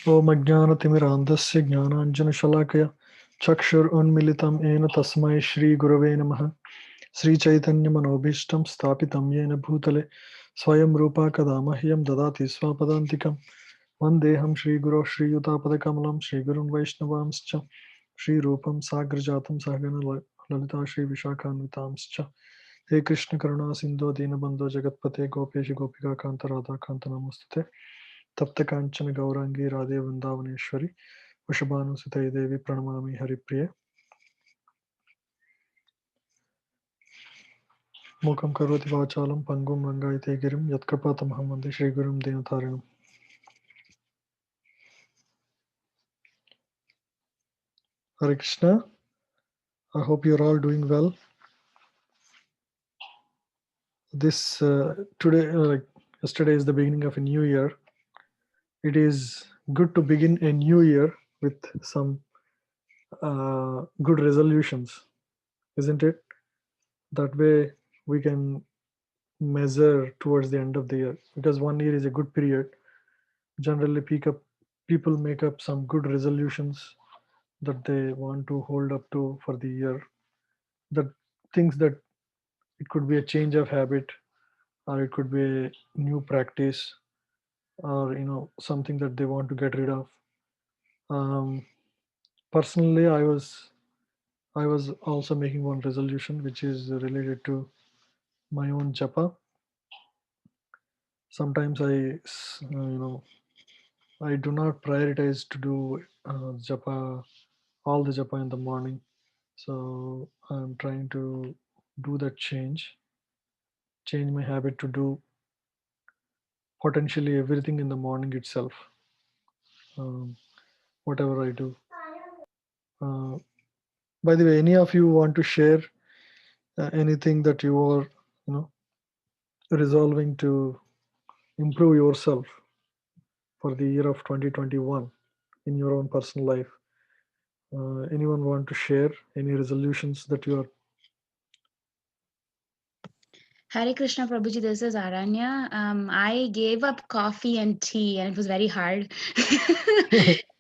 Om Ajnanatimiraandhasya Jnananjanashalakaya Chakshur Unmilitam Ena Tasmai Shri Gurave Namaha Sri Chaitanya Manobhishtam Sthapitam Yena Bhutale Swayam Rupa Kadamahyam Dadati Swapadantikam Vandeham Shri Guru Shri Yutapadakamalam Shri Gurun Vaishnavamscha Shri Rupam Sagrajatam Sahagana Lalita Shri Vishakhanvitamscha He Krishna Karuna Sindhu Dinabandhu Jagatpate Gopesh Gopika Kanta Radha Kanta Namostate Tapta Kanchana Gaurangi Radhe Vrindavaneshwari Vrishabhanusute Devi Pranamami Haripriye Mukam Karoti Vachalam Pangum Rangaite Girim Yatkrapatam Hamande Shri Gurum Dinatarinam. Hare Krishna. I hope you're all doing well. This today, like yesterday, is the beginning of a new year. It is good to begin a new year with some good resolutions, isn't it? That way we can measure towards the end of the year, because 1 year is a good period. Generally, people make up some good resolutions that they want to hold up to for the year. The things that it could be a change of habit, or it could be a new practice, or something that they want to get rid of. Um, Personally, I was also making one resolution which is related to my own japa. Sometimes I do not prioritize to do japa, all the japa in the morning. So I'm trying to do that change my habit to do potentially everything in the morning itself, whatever I do. Uh, by the way, any of you want to share anything that you are, resolving to improve yourself for the year of 2021 in your own personal life? Anyone want to share any resolutions that you are? Hare Krishna Prabhuji, this is Aranya. I gave up coffee and tea, and it was very hard.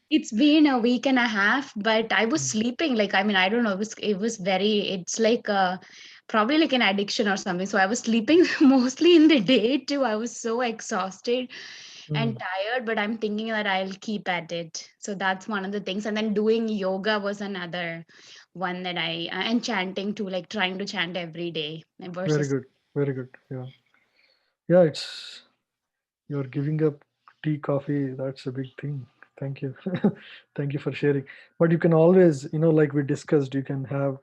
It's been a week and a half, but I was sleeping. Like, I mean, I don't know. It's like probably like an addiction or something. So I was sleeping mostly in the day too. I was so exhausted and tired, but I'm thinking that I'll keep at it. So that's one of the things. And then doing yoga was another one that and chanting too, like trying to chant every day Very versus. good, very good. Yeah, it's you're giving up tea, coffee. That's a big thing. Thank you. Thank you for sharing. But you can always, like we discussed, you can have,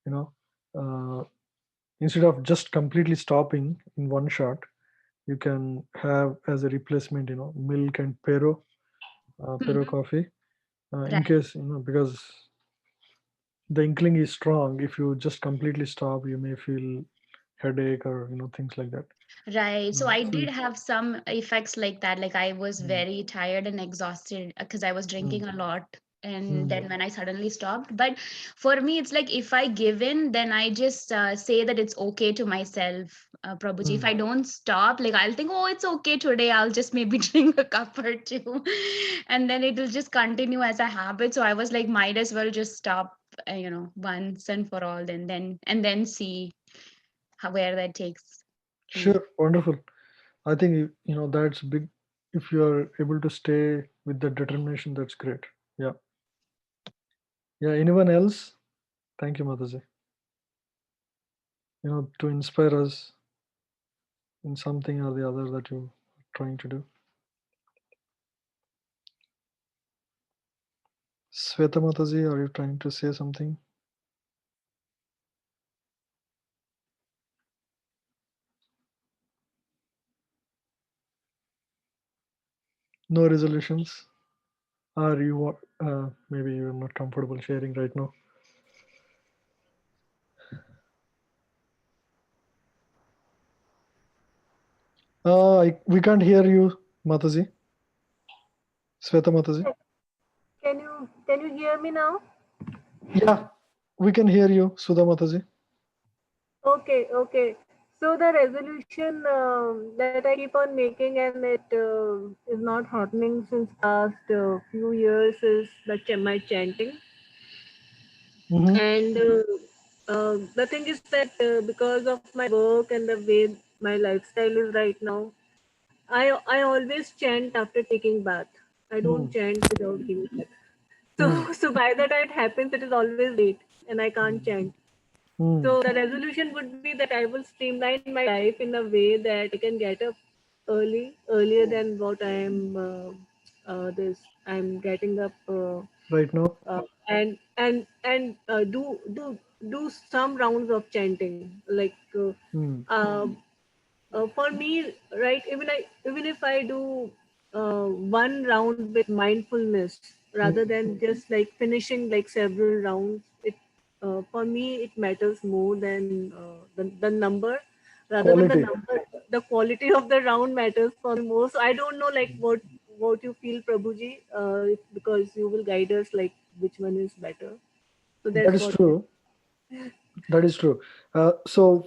you know uh, instead of just completely stopping in one shot, you can have as a replacement, milk and pero Mhm. coffee, in Right. case, because the inkling is strong. If you just completely stop, you may feel headache, or things like that. Right. So I So did have some effects like that. Like I was mm, very tired and exhausted because I was mm, drinking a lot. And mm, then when I suddenly stopped, but for me, it's like if I give in, then I just say that it's okay to myself, Prabhuji. If mm. I don't stop, like I'll think, oh, it's okay today. I'll just maybe drink a cup or two, and then it'll just continue as a habit. So I was like, might as well just stop, once and for all, and then see where that takes me. Sure, wonderful. I think that's big. If you are able to stay with the determination, that's great. Yeah, yeah. Anyone else? Thank you, Mataji. To inspire us in something or the other that you're trying to do. Sweta Mataji, are you trying to say something? No resolutions? Or maybe you're not comfortable sharing right now? We can't hear you, Mataji. Sweta Mataji. Can you hear me now? Yeah, we can hear you, Sudha Mataji. Okay. So the resolution that I keep on making, and it is not happening since past few years, is my chanting. Mm-hmm. And the thing is that because of my work and the way my lifestyle is right now, I always chant after taking bath. I don't Mm. chant without taking bath. Mm. So by the time it happens, it is always late, and I can't chant. Mm. So the resolution would be that I will streamline my life in a way that I can get up earlier than what I am. I'm getting up. Right now. And do some rounds of chanting like Mm. uh, for me, right, even if I do one round with mindfulness Mm. rather than just like finishing like several rounds, it for me it matters more than the number, rather than the Quality. number. The quality of the round matters for me more. So I don't know like what you feel, Prabhuji, because you will guide us like which one is better. So That that's is what. true. That is true. So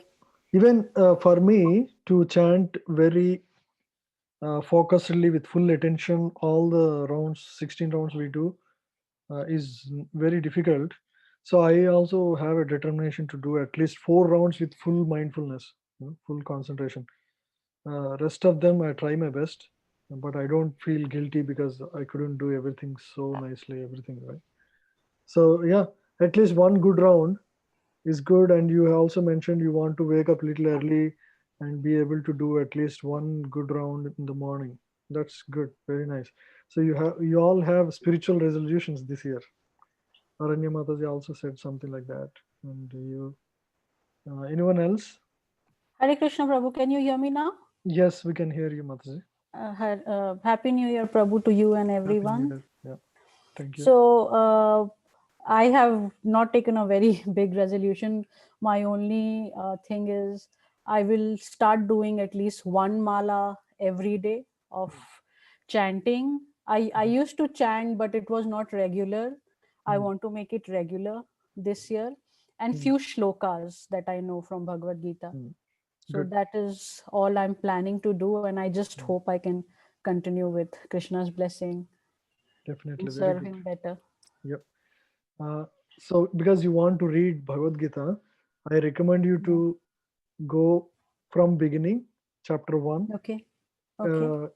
even for me to chant very focusedly with full attention, all the rounds, 16 rounds we do, is very difficult. So I also have a determination to do at least 4 rounds with full mindfulness, full concentration. Rest of them I try my best, but I don't feel guilty because I couldn't do everything so nicely, everything right. So yeah, at least one good round is good. And you also mentioned you want to wake up a little early and be able to do at least one good round in the morning. That's good, very nice. So you all have spiritual resolutions this year. Aranya Mataji also said something like that. And you, anyone else? Hare Krishna Prabhu, can you hear me now? Yes, we can hear you, Mataji. Happy New Year Prabhu to you and Happy New everyone. Year. Yeah, thank you. So I have not taken a very big resolution. My only thing is I will start doing at least one mala every day of chanting. I used to chant, but it was not regular. I want to make it regular this year, and few shlokas that I know from Bhagavad Gita. So Good. that is all I'm planning to do, and I just hope I can continue with Krishna's blessing Definitely, and very serve good. him better. Yep. So because you want to read Bhagavad Gita, I recommend you to go from beginning, chapter 1, Okay. Okay.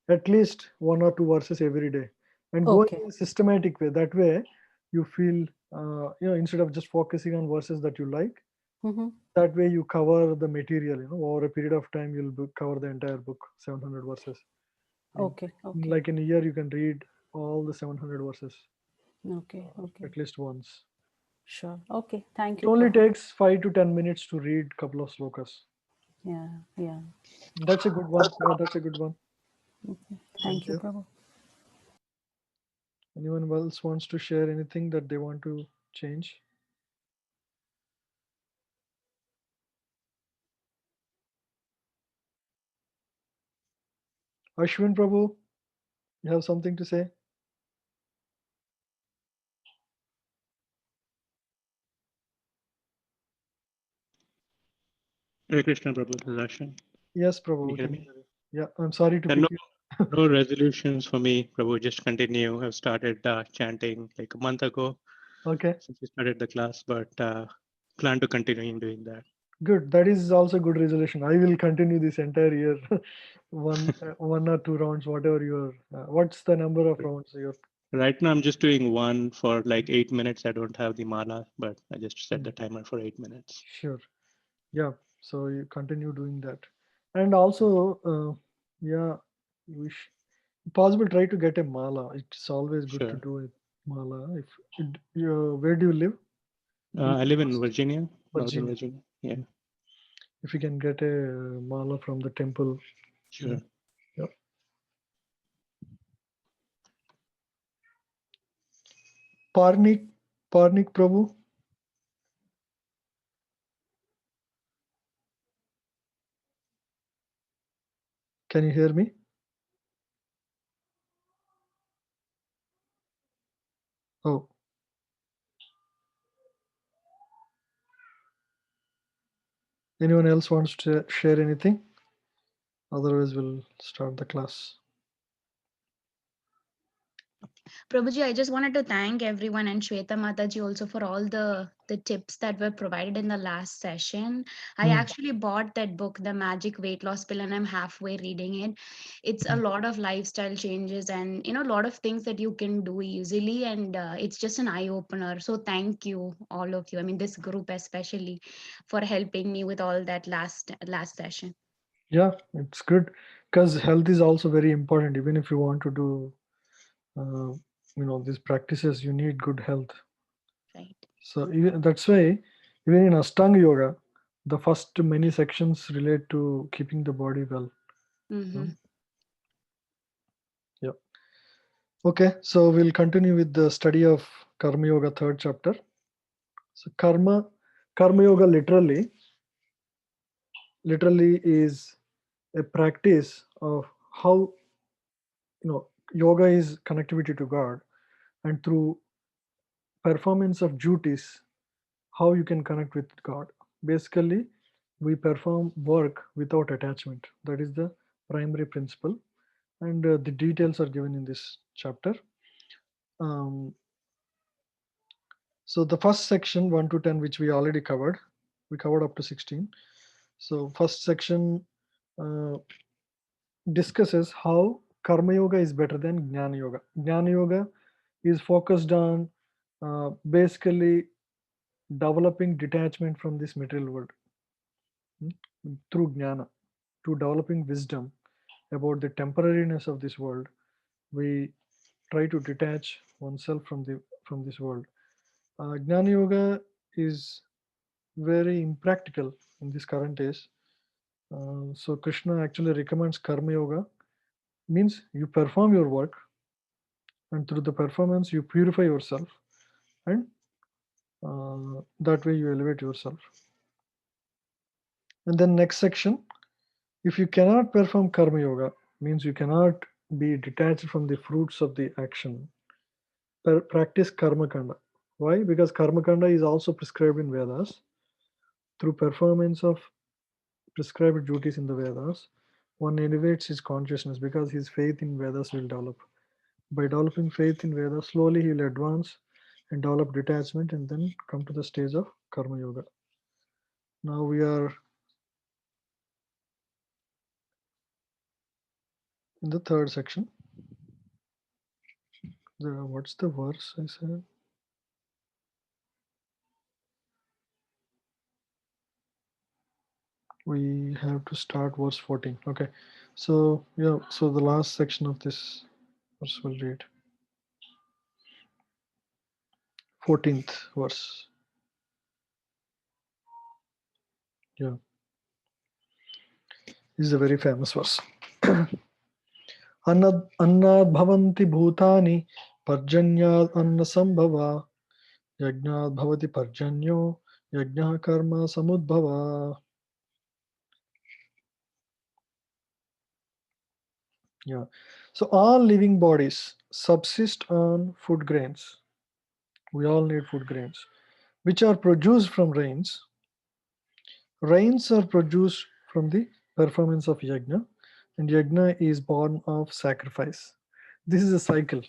at least 1 or 2 verses every day, and go Okay. in a systematic way. That way you feel, instead of just focusing on verses that you like, Mm-hmm. that way you cover the material, over a period of time you'll cover the entire book, 700 verses. Okay. Okay. Like in a year you can read all the 700 verses Okay. Okay. at least once. Sure. Okay. Thank It you, only Prabhu. takes 5 to 10 minutes to read couple of slokas. Yeah. Yeah. That's a good one. Yeah, that's a good one. Okay. Thank Thank you, you. Prabhu. Anyone else wants to share anything that they want to change? Ashwin Prabhu, you have something to say? Hare Krishna Prabhu, this is Akshay. Yes, Can Prabhu, you we hear can me? hear you. Yeah, I'm sorry to And no, pick you. no resolutions for me, Prabhu. Just continue. I've started chanting like a month ago Okay, since we started the class, but plan to continue in doing that. good. That is also good resolution. I will continue this entire year, one or 2 rounds, whatever your. What's the number of rounds you're? Right now, I'm just doing one for like 8 minutes. I don't have the mala, but I just set the timer for 8 minutes. Sure. Yeah. So you continue doing that, and also, yeah, we possible try to get a mala. It's always good to Sure. do a mala. If where do you live? Do you I live live in close to Virginia, Northern Virginia? Virginia. Yeah, If you can get a mala from the temple. sure. Yep. Parnik, Parnik Prabhu, can you hear me? Oh, Anyone else wants to share anything? Otherwise, we'll start the class. Prabhuji, I just wanted to thank everyone and Shweta Mataji also for all the tips that were provided in the last session. I actually bought that book, The Magic Weight Loss Pill, and I'm halfway reading it. It's a lot of lifestyle changes and a lot of things that you can do easily, and it's just an eye opener. So thank you, all of you. I mean, this group especially, for helping me with all that last session. Yeah, it's good because health is also very important. Even if you want to do, these practices, you need good health. Right. So that's why even in Ashtanga Yoga, the first many sections relate to keeping the body well. Mm-hmm. Yeah. Okay, so we'll continue with the study of Karma Yoga, third chapter. So Karma Yoga literally is a practice of how yoga is connectivity to God, and through performance of duties, how you can connect with God. Basically, we perform work without attachment. That is the primary principle, and the details are given in this chapter. Um, so the first section 1 to 10, which we already covered, we covered up to 16. So first section discusses how Karma Yoga is better than Jnana Yoga. Jnana Yoga is focused on basically developing detachment from this material world through Jnana, to developing wisdom about the temporariness of this world. We try to detach oneself from this world. Jnana Yoga is very impractical in this current days. So Krishna actually recommends Karma Yoga, means you perform your work, and through the performance you purify yourself, and that way you elevate yourself. And then next section, if you cannot perform Karma Yoga, means you cannot be detached from the fruits of the action, practice Karma Kanda. Why? Because Karma Kanda is also prescribed in Vedas. Through performance of prescribed duties in the Vedas, one elevates his consciousness because his faith in Vedas will develop. By developing faith in Vedas, slowly he will advance and develop detachment and then come to the stage of Karma Yoga. Now we are in the third section. What's the verse I said? We have to start verse 14. Okay, so yeah, so the last section of this verse will read 14th verse. Yeah, this is a very famous verse. Annad bhavanti bhutani parjanyad anna sambhava yajnad bhavati parjanyo yajna karma samudbhava. Yeah, so all living bodies subsist on food grains. We all need food grains, which are produced from rains. Rains are produced from the performance of yajna, and yajna is born of sacrifice. This is a cycle,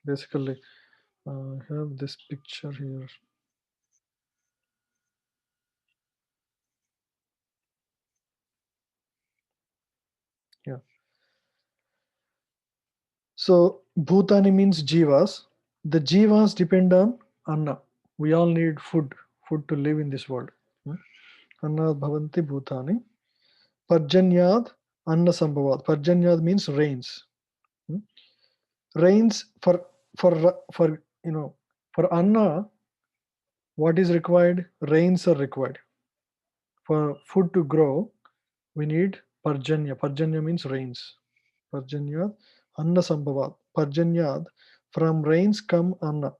basically. I have this picture here. Yeah. So bhutani means jivas. The jivas depend on anna. We all need food to live in this world. Anna bhavanti bhutani. Parjanyad anna sambhavad. Parjanyad means rains. Rains for for anna, what is required? Rains are required. For food to grow, we need parjanya. Parjanya means rains. Parjanyad anna sambhavad. Parjanyad, from rains come anna.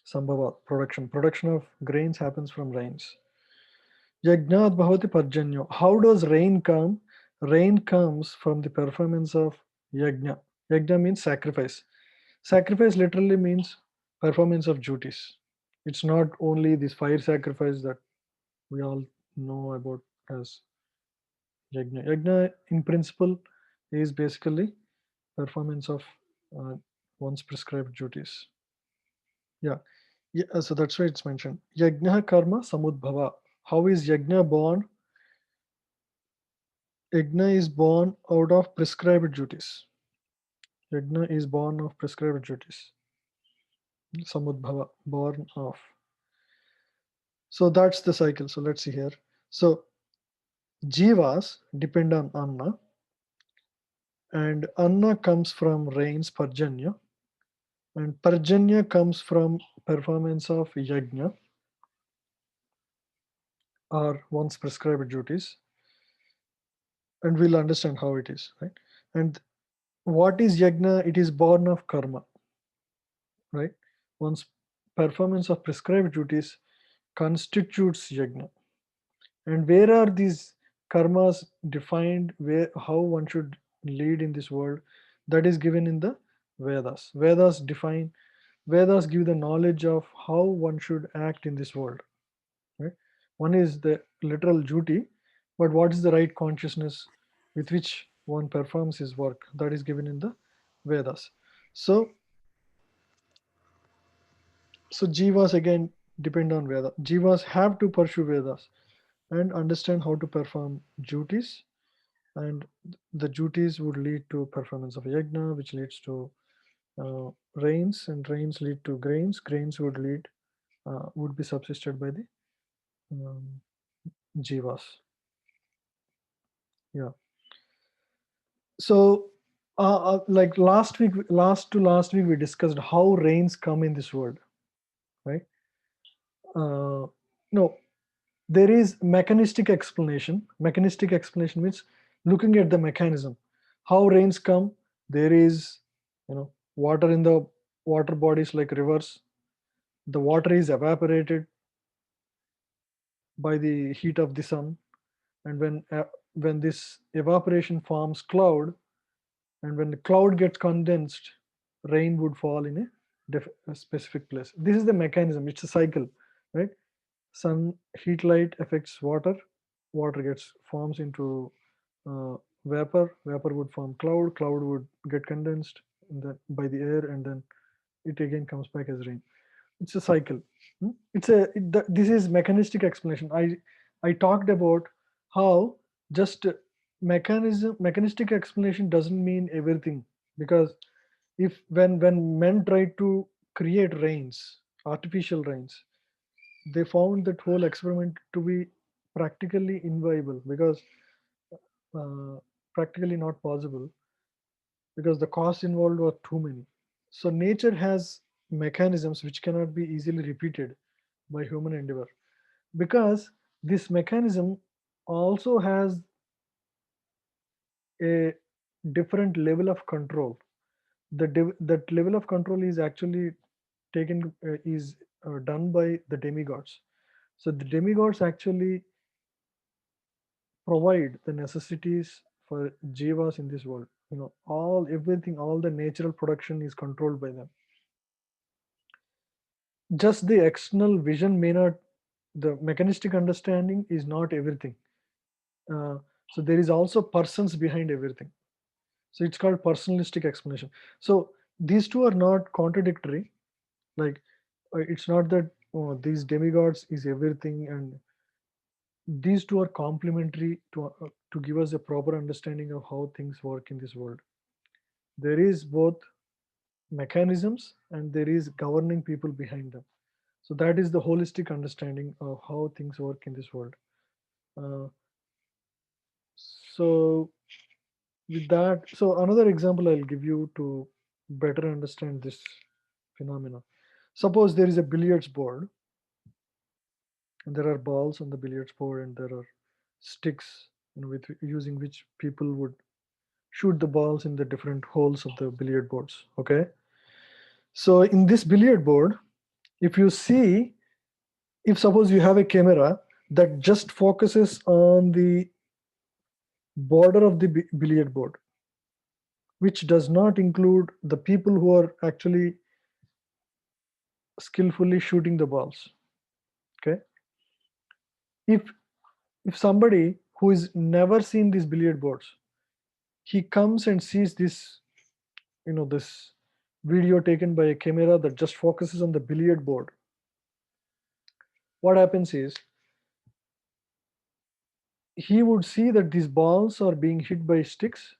Sambhavad, production of grains happens from rains. Yajnat bhavati parjanyo. How does rain come? Rain comes from the performance of yajna. Yajna means sacrifice. Sacrifice literally means performance of duties. It's not only this fire sacrifice that we all know about as yajna. Yajna, in principle, is basically performance of uh, one's prescribed duties. Yeah, yeah. So that's why it's mentioned. Yajna karma samudbhava. How is yajna born? Yajna is born out of prescribed duties. Yajna is born of prescribed duties. Samudbhava, born of. So that's the cycle. So let's see here. So jivas depend on anna, and anna comes from rains, parjanya, and parjanya comes from performance of yajna or one's prescribed duties, and we'll understand how it is, right? And what is yajna? It is born of karma, right? One's performance of prescribed duties constitutes yajna. And where are these karmas defined? Where, how one should lead in this world? That is given in the Vedas. Vedas give the knowledge of how one should act in this world. Right? One is the literal duty, but what is the right consciousness with which one performs his work? That is given in the Vedas. So, so jivas again depend on Veda. Jivas have to pursue Vedas and understand how to perform duties, and the duties would lead to performance of yajna, which leads to rains, and rains lead to grains. Grains would be subsisted by the um, jivas. Yeah. So, like last week, we discussed how rains come in this world, right? No, there is mechanistic explanation. Mechanistic explanation means looking at the mechanism, how rains come. There is, water in the water bodies like rivers. The water is evaporated by the heat of the sun, and when this evaporation forms cloud, and when the cloud gets condensed, rain would fall in a specific place. This is the mechanism. It's a cycle, right? Sun heat light affects water. Water gets forms into uh, vapor would form cloud would get condensed by the air, and then it again comes back as rain. It's a cycle. This is mechanistic explanation. I talked about how just mechanistic explanation doesn't mean everything, because if when men tried to create rains, artificial rains, they found that whole experiment to be practically inviable, because uh, practically not possible, because the costs involved were too many. So nature has mechanisms which cannot be easily repeated by human endeavor, because this mechanism also has a different level of control. That level of control is actually taken is done by the demigods. So the demigods actually provide the necessities for jivas in this world. All the natural production is controlled by them. Just the external vision may not, the mechanistic understanding is not everything. So there is also persons behind everything. So it's called personalistic explanation. So these two are not contradictory. Like it's not that these demigods is everything, and these two are complementary to give us a proper understanding of how things work in this world. There is both mechanisms and there is governing people behind them. So that is the holistic understanding of how things work in this world. Uh, so with that, so another example I'll give you to better understand this phenomena. Suppose there is a billiards board, and there are balls on the billiards board, and there are sticks, with using which people would shoot the balls in the different holes of the billiard boards. Okay. So in this billiard board, if you see, if suppose you have a camera that just focuses on the border of the billiard board, which does not include the people who are actually skillfully shooting the balls. Okay. if somebody who is never seen these billiard boards, he comes and sees this, this video taken by a camera that just focuses on the billiard board, what happens is he would see that these balls are being hit by sticks,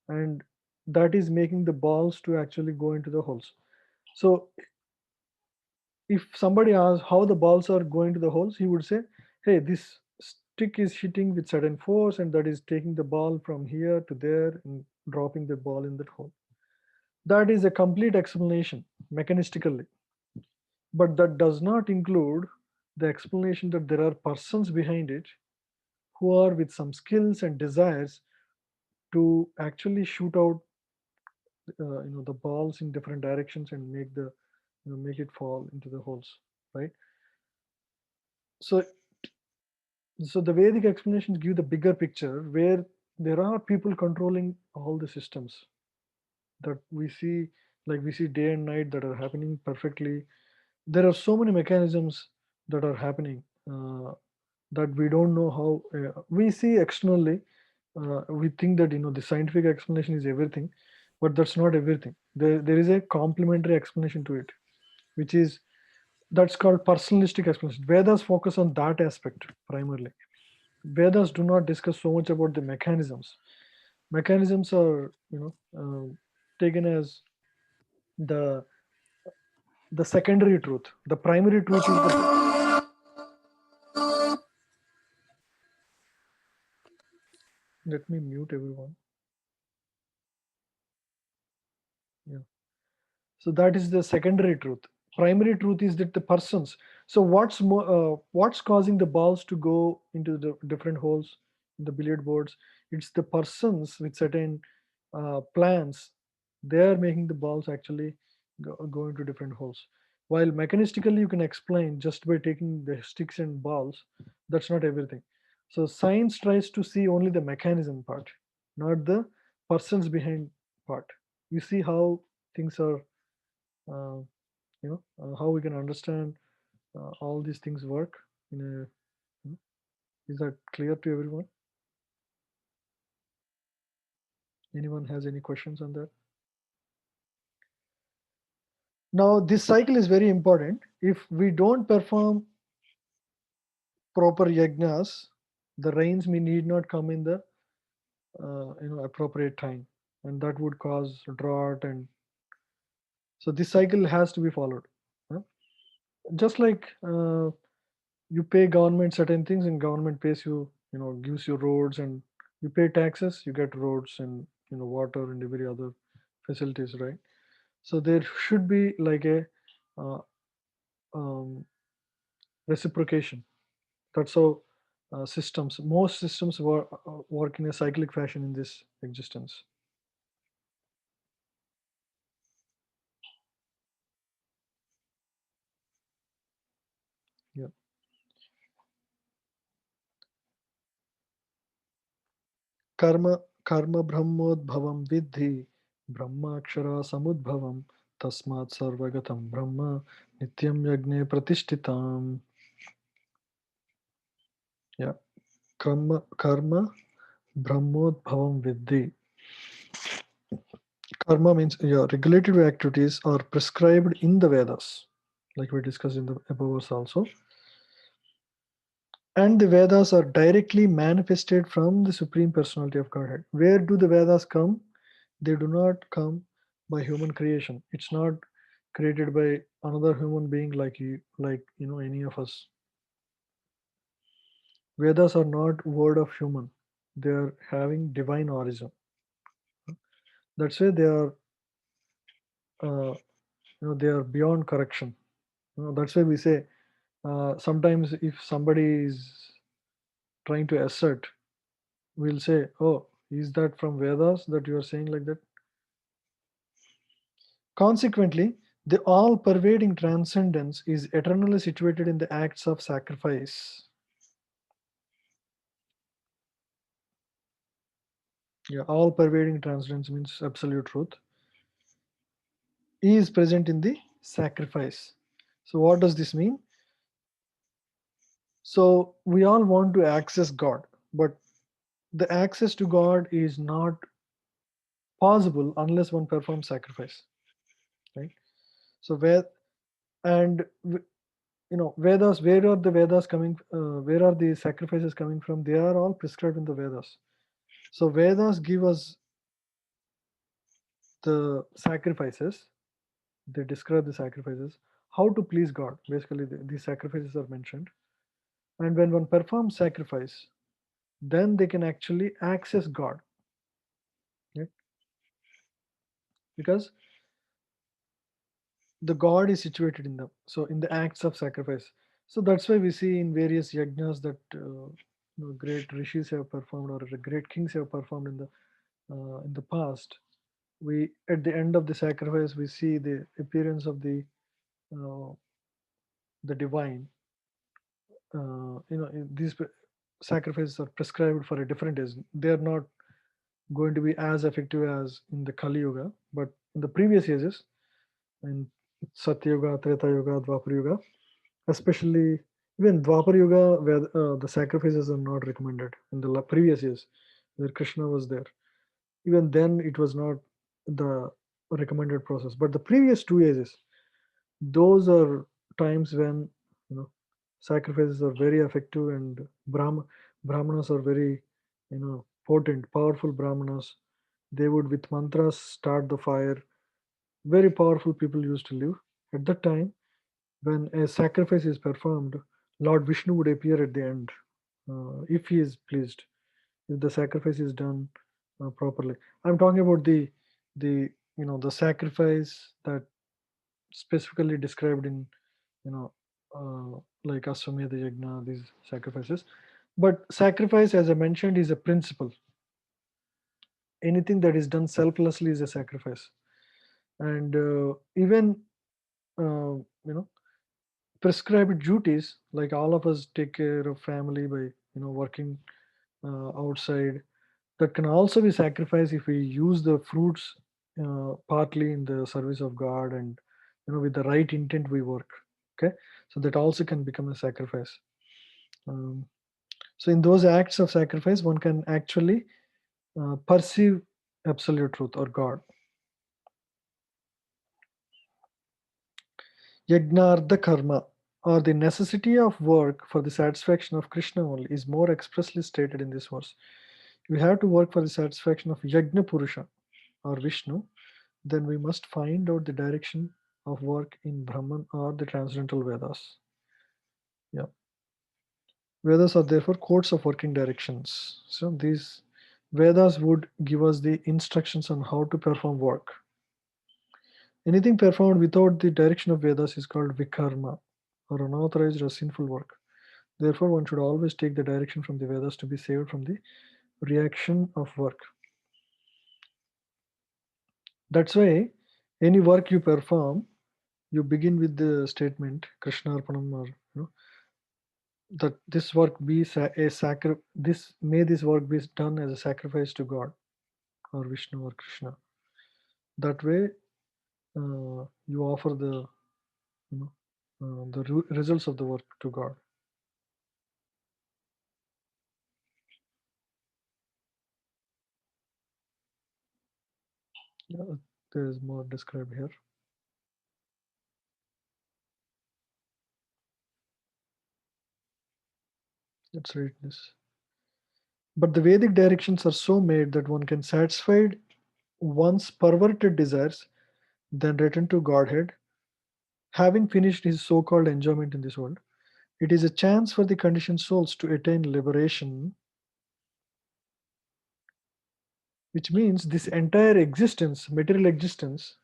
and that is making the balls to actually go into the holes. So if somebody asks how the balls are going to the holes, he would say, hey, this stick is hitting with certain force, and that is taking the ball from here to there and dropping the ball in that hole. That is a complete explanation mechanistically, but that does not include the explanation that there are persons behind it who are with some skills and desires to actually shoot out the balls in different directions and make it fall into the holes, right? So the Vedic explanations give the bigger picture where there are people controlling all the systems that we see, like we see day and night, that are happening perfectly. There are so many mechanisms that are happening that we don't know how. We see externally, we think that the scientific explanation is everything, but that's not everything. There is a complementary explanation to it, which is that's called personalistic explanation. Vedas focus on that aspect primarily. Vedas do not discuss so much about the mechanisms. Mechanisms are taken as the the secondary truth. The primary truth is let me mute everyone. Yeah. So that is the secondary truth. Primary truth is that the persons. So what's causing the balls to go into the different holes in the billiard boards? It's the persons with certain plans. They are making the balls actually go into different holes. While mechanistically you can explain just by taking the sticks and balls, that's not everything. So science tries to see only the mechanism part, not the persons behind part. You see how things are uh, how we can understand all these things work in a is that clear to everyone? Anyone has any questions on that? Now this cycle is very important. If we don't perform proper yajnas, the rains may need not come in the appropriate time, and that would cause drought. And so this cycle has to be followed. huh? Just like you pay government certain things, and government pays you, gives you roads, and you pay taxes, you get roads and water and every other facilities, right? So there should be like a uh, um, reciprocation. That's how most systems work in a cyclic fashion in this existence. Yeah. कर्म ब्रह्मोद्भवं विद्धि ब्रह्माक्षरा समुद्भवं तस्मात् सर्वगतं ब्रह्म नित्यं यज्ञे प्रतिष्ठिताम्. Yeah. Karma brahmodbhavam viddhi. Karma means, yeah, regulated activities are prescribed in the Vedas, like we discussed in the above verse also. And the Vedas are directly manifested from the Supreme Personality of Godhead. Where do the Vedas come? They do not come by human creation. It's not created by another human being like you, like any of us. Vedas are not word of human. They are having divine origin. That's why they are uh, they are beyond correction. That's why we say sometimes if somebody is trying to assert, we'll say, oh, is that from Vedas that you are saying like that? Consequently, the all-pervading transcendence is eternally situated in the acts of sacrifice. Yeah, all-pervading transcendence means absolute truth. Is present in the sacrifice. So what does this mean? So we all want to access God, but the access to God is not possible unless one performs sacrifice, right? So and Vedas, where are the Vedas coming? Where are the sacrifices coming from? They are all prescribed in the Vedas. So Vedas give us the sacrifices. They describe the sacrifices, how to please God. Basically, these sacrifices are mentioned. And when one performs sacrifice, then they can actually access God, right? Because the God is situated in them. So in the acts of sacrifice. So that's why we see in various yajnas that great rishis have performed or the great kings have performed in the past. We at the end of the sacrifice we see the appearance of uh, the divine. These sacrifices are prescribed for a different age. They are not going to be as effective as in the Kali Yuga, but in the previous ages, in Satya Yuga, Treta Yuga, Dwapar Yuga, especially even Dwapar Yuga, where the sacrifices are not recommended in the previous years, where Krishna was there. Even then, it was not the recommended process. But the previous 2 ages, those are times when you know sacrifices are very effective and brahmanas are very potent, powerful brahmanas. They would with mantras start the fire. Very powerful people used to live at that time. When a sacrifice is performed, Lord Vishnu would appear at the end, if he is pleased, if the sacrifice is done properly. I'm talking about the sacrifice that specifically described in you know like Aswamedha Yajna, these sacrifices. But sacrifice, as I mentioned, is a principle. Anything that is done selflessly is a sacrifice, and even uh, you know prescribed duties, like all of us take care of family by working outside, that can also be sacrificed if we use the fruits partly in the service of God, and with the right intent we work. Okay, so that also can become a sacrifice. um, so in those acts of sacrifice one can actually perceive absolute truth or God. Yagnartha karma, or the necessity of work for the satisfaction of Krishna only, is more expressly stated in this verse. We have to work for the satisfaction of Yajna Purusha or Vishnu, then we must find out the direction of work in Brahman or the transcendental Vedas. Yeah. Vedas are therefore codes of working directions. So these Vedas would give us the instructions on how to perform work. Anything performed without the direction of Vedas is called vikarma, or unauthorized or sinful work. Therefore, one should always take the direction from the Vedas to be saved from the reaction of work. That's why any work you perform, you begin with the statement Krishna Arpanam, or that this work be a this may this work be done as a sacrifice to God or Vishnu or Krishna. That way, you offer you know the results of the work to God. Yeah, there is more described here. Let's read this. But the Vedic directions are so made that one can satisfy one's perverted desires, then return to Godhead, having finished his so-called enjoyment in this world. It is a chance for the conditioned souls to attain liberation, which means this entire existence, material existence,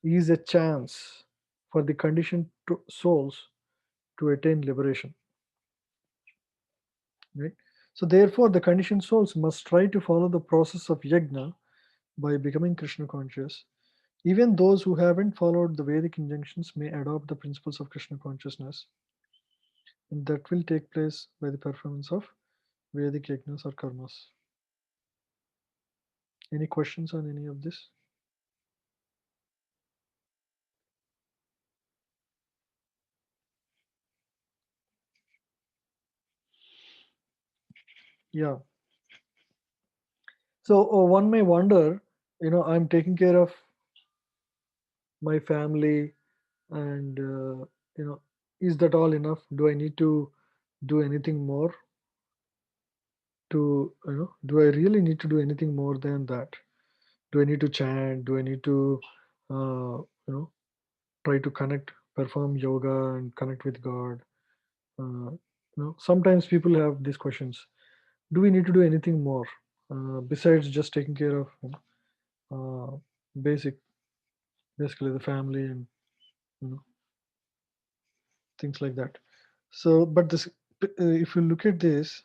is a chance for the conditioned souls to attain liberation. Right? So, therefore, the conditioned souls must try to follow the process of yajna by becoming Krishna conscious. Even those who haven't followed the Vedic injunctions may adopt the principles of Krishna consciousness, and that will take place by the performance of Vedic yajnas or karmas. Any questions on any of this? Yeah. So one may wonder, I'm taking care of my family, and is that all enough? Do I need to do anything more? Do I really need to do anything more than that? Do I need to chant? Do I need to, uh, you know, try to connect, perform yoga and connect with God? Sometimes people have these questions. Do we need to do anything more besides just taking care of basic, basically the family and you know, things like that? So, but if you look at this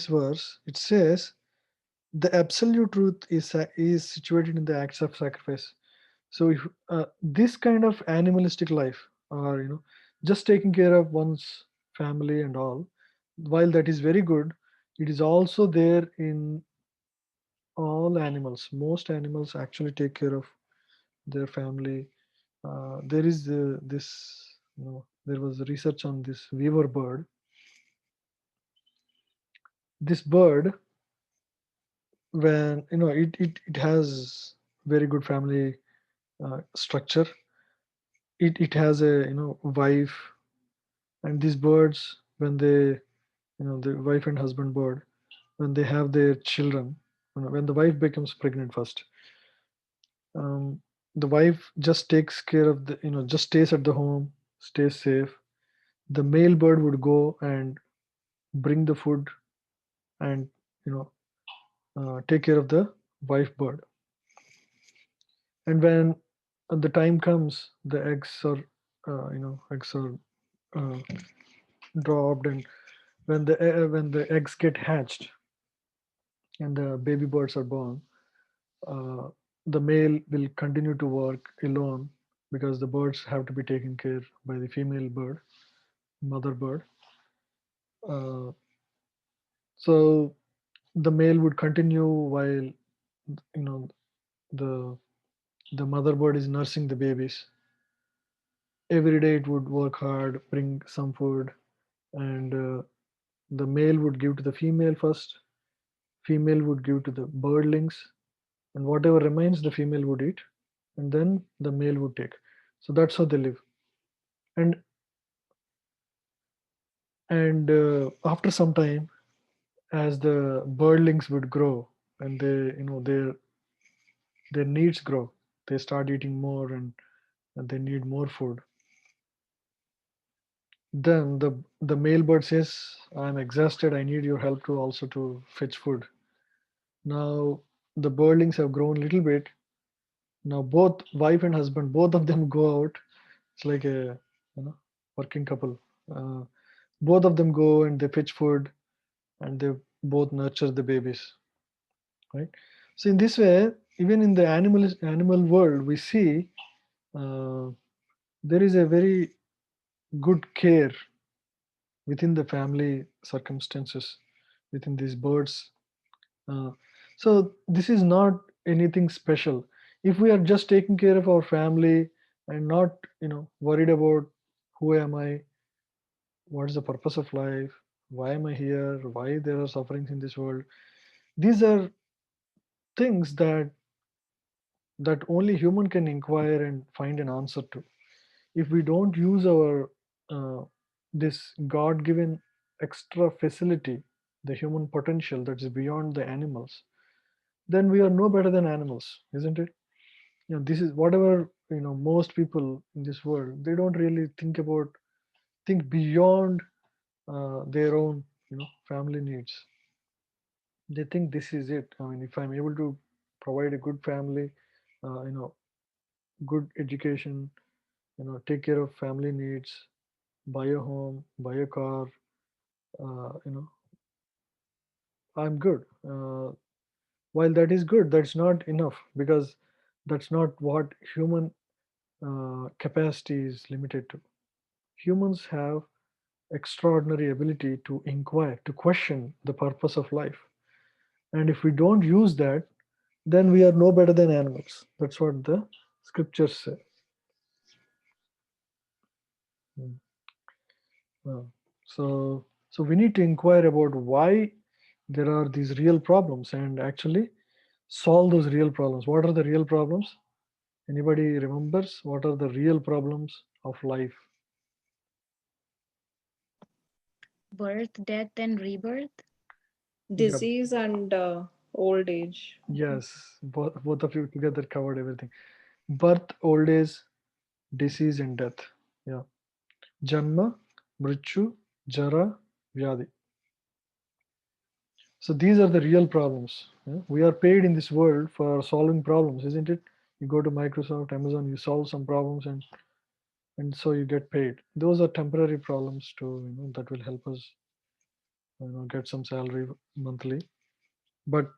verse, it says the absolute truth is situated in the acts of sacrifice. So if this kind of animalistic life, or just taking care of one's family and all, while that is very good, it is also there in all animals. Most animals actually take care of their family. There is this, there was research on this weaver bird. This bird, when it has very good family structure. It has a wife, and these birds, when they, the wife and husband bird, when they have their children, when the wife becomes pregnant first, um, the wife just takes care of the, just stays at the home, stays safe. The male bird would go and bring the food and you know take care of the wife bird. And when the time comes, the eggs are uh, dropped, and when the eggs get hatched and the baby birds are born, uh, the male will continue to work alone because the birds have to be taken care by the female bird, mother bird. So the male would continue while know the the mother bird is nursing the babies. Every day it would work hard, bring some food, and the male would give to the female first. Female would give to the birdlings, and whatever remains, the female would eat, and then the male would take. So that's how they live. And after some time, as the birdlings would grow and their needs grow, they start eating more, and they need more food. Then the male bird says, "I'm exhausted. I need your help to also to fetch food." Now the birdlings have grown a little bit. Now both wife and husband, both of them go out. It's like a working couple. Uh, both of them go and they fetch food, and they both nurture the babies, right? So in this way, even in the animal world, we see uh, there is a very good care within the family circumstances within these birds. Uh, so this is not anything special. If we are just taking care of our family and not worried about who am I, what is the purpose of life, why am I here, why there are sufferings in this world, these are things that only human can inquire and find an answer to. If we don't use our this god-given extra facility, the human potential that is beyond the animals, then we are no better than animals, isn't it? This is whatever most people in this world, they don't really think beyond their own family needs. They think this is it. I mean, if I'm able to provide a good family, uh, you know good education, take care of family needs, buy a home, buy a car, I'm good. While that is good, that's not enough, because that's not what human capacity is limited to. Humans have extraordinary ability to inquire, to question the purpose of life. And if we don't use that, then we are no better than animals. That's what the scriptures say. Mm. Uh, so So we need to inquire about why there are these real problems and actually solve those real problems. What are the real problems? Anybody remembers what are the real problems of life? Birth, death, and rebirth. Yep. Disease and old age. Yes, both of you together covered everything. Birth, old age, disease, and death. Yeah. Janma, Mrichu, Jara, Vyadi. So these are the real problems. Yeah? We are paid in this world for solving problems, isn't it? You go to Microsoft, Amazon, you solve some problems, and so you get paid. Those are temporary problems too, that will help us, get some salary monthly. But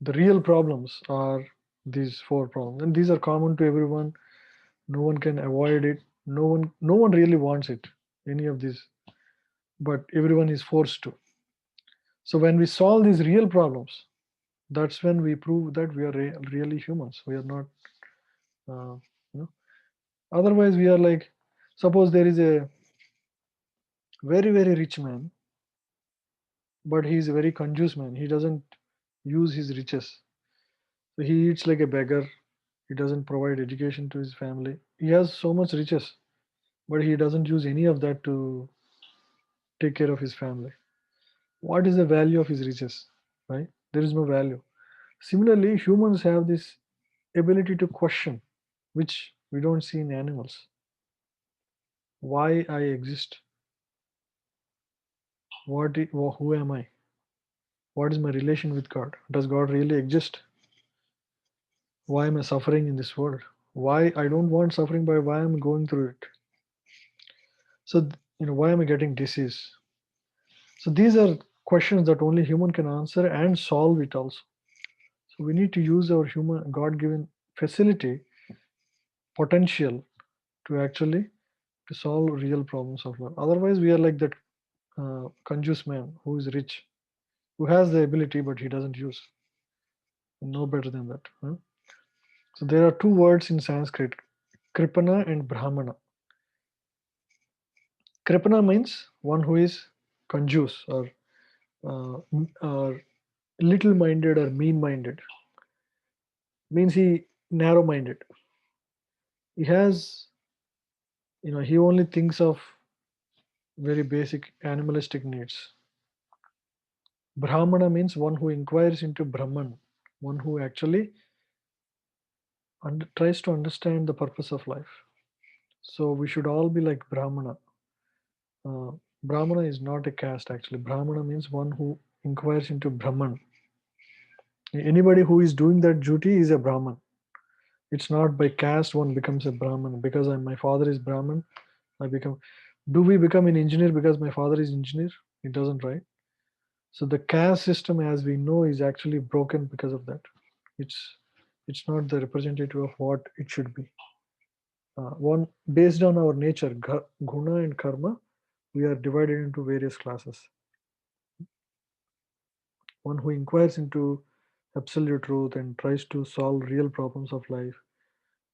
the real problems are these four problems, and these are common to everyone. No one can avoid it. No one really wants it, any of these, but everyone is forced to. So when we solve these real problems, that's when we prove that we are really humans. We are not, uh, you know. Otherwise, we are like, suppose there is a very very rich man, but he is a very conjuice man. He doesn't use his riches. So he eats like a beggar. He doesn't provide education to his family. He has so much riches, but he doesn't use any of that to take care of his family. What is the value of his riches? Right? There is no value. Similarly, humans have this ability to question, which we don't see in animals. Why I exist? Who am I? What is my relation with God? Does God really exist? Why am I suffering in this world? Why I don't want suffering, but why I'm going through it? So why am I getting disease? So these are questions that only human can answer and solve it also. So we need to use our human God-given facility, potential, to actually to solve real problems of life. Otherwise, we are like that conjuice man who is rich, who has the ability but he doesn't use. No better than that. Huh? So there are two words in Sanskrit, Kripana and Brahmana. Kripana means one who is conjuice or little-minded or mean-minded. Means he narrow-minded. He has, he only thinks of very basic animalistic needs. Brahmana means one who inquires into Brahman, one who actually tries to understand the purpose of life. So we should all be like Brahmana. Uh, Brahmana is not a caste actually. Brahmana means one who inquires into Brahman. Anybody who is doing that duty is a Brahman. It's not by caste one becomes a Brahman. Because my father is Brahman, I become. Do we become an engineer because my father is engineer? It doesn't, right? So the caste system, as we know, is actually broken because of that. It's not the representative of what it should be. One based on our nature, guna and karma, we are divided into various classes. One who inquires into absolute truth and tries to solve real problems of life,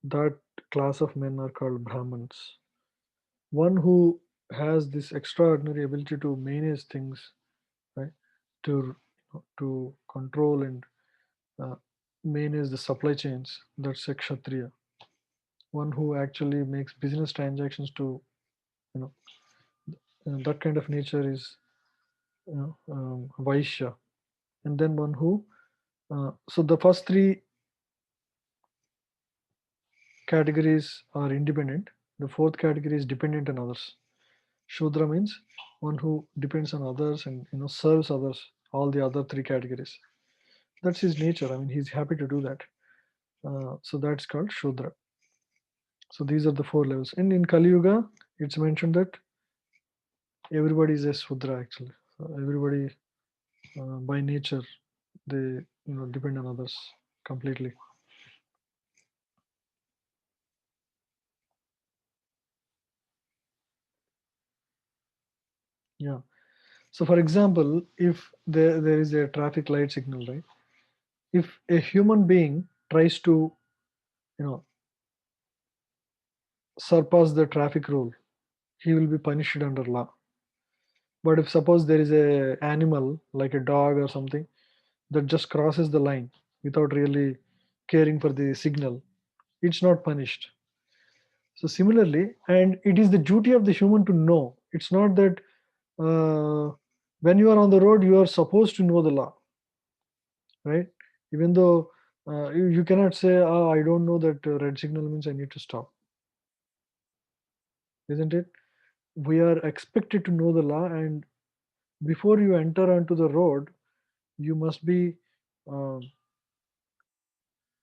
that class of men are called Brahmins. One who has this extraordinary ability to manage things, right? To control and uh, manage the supply chains, that's a Kshatriya. One who actually makes business transactions to, you know, that kind of nature is, Vaishya. And then one who, so the first three categories are independent. The fourth category is dependent on others. Shudra means one who depends on others and serves others. All the other three categories. That's his nature. I mean, he's happy to do that. So that's called Shudra. So these are the four levels. And in Kali Yuga, it's mentioned that everybody is a Shudra actually. So everybody, by nature, they depend on others completely. Yeah. So for example, if there is a traffic light signal, right? If a human being tries to, you know, surpass the traffic rule, he will be punished under law. But if suppose there is a animal like a dog or something that just crosses the line without really caring for the signal, it's not punished. So similarly, and it is the duty of the human to know. It's not that when you are on the road, you are supposed to know the law, right? Even though you cannot say, "Oh, I don't know that red signal means I need to stop," isn't it? We are expected to know the law, and before you enter onto the road, you must be uh,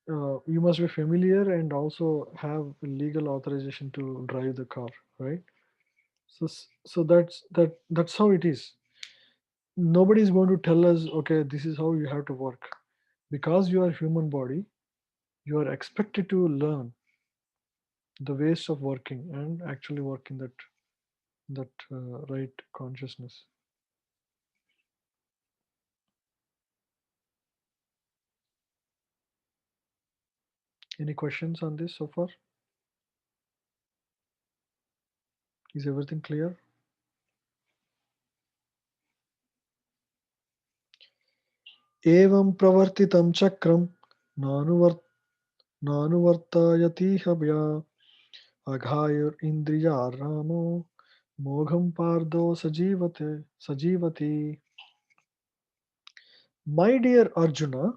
familiar and also have legal authorization to drive the car, right? So that's how it is. Nobody is going to tell us, okay, this is how you have to work. Because you are human body, you are expected to learn the ways of working and actually work in that right consciousness. Any questions on this so far? Is everything clear? Evam pravartitam chakram nanuvar nanuvartayati habya aghayur indriya ramo mogham pardo sajivati. My dear Arjuna,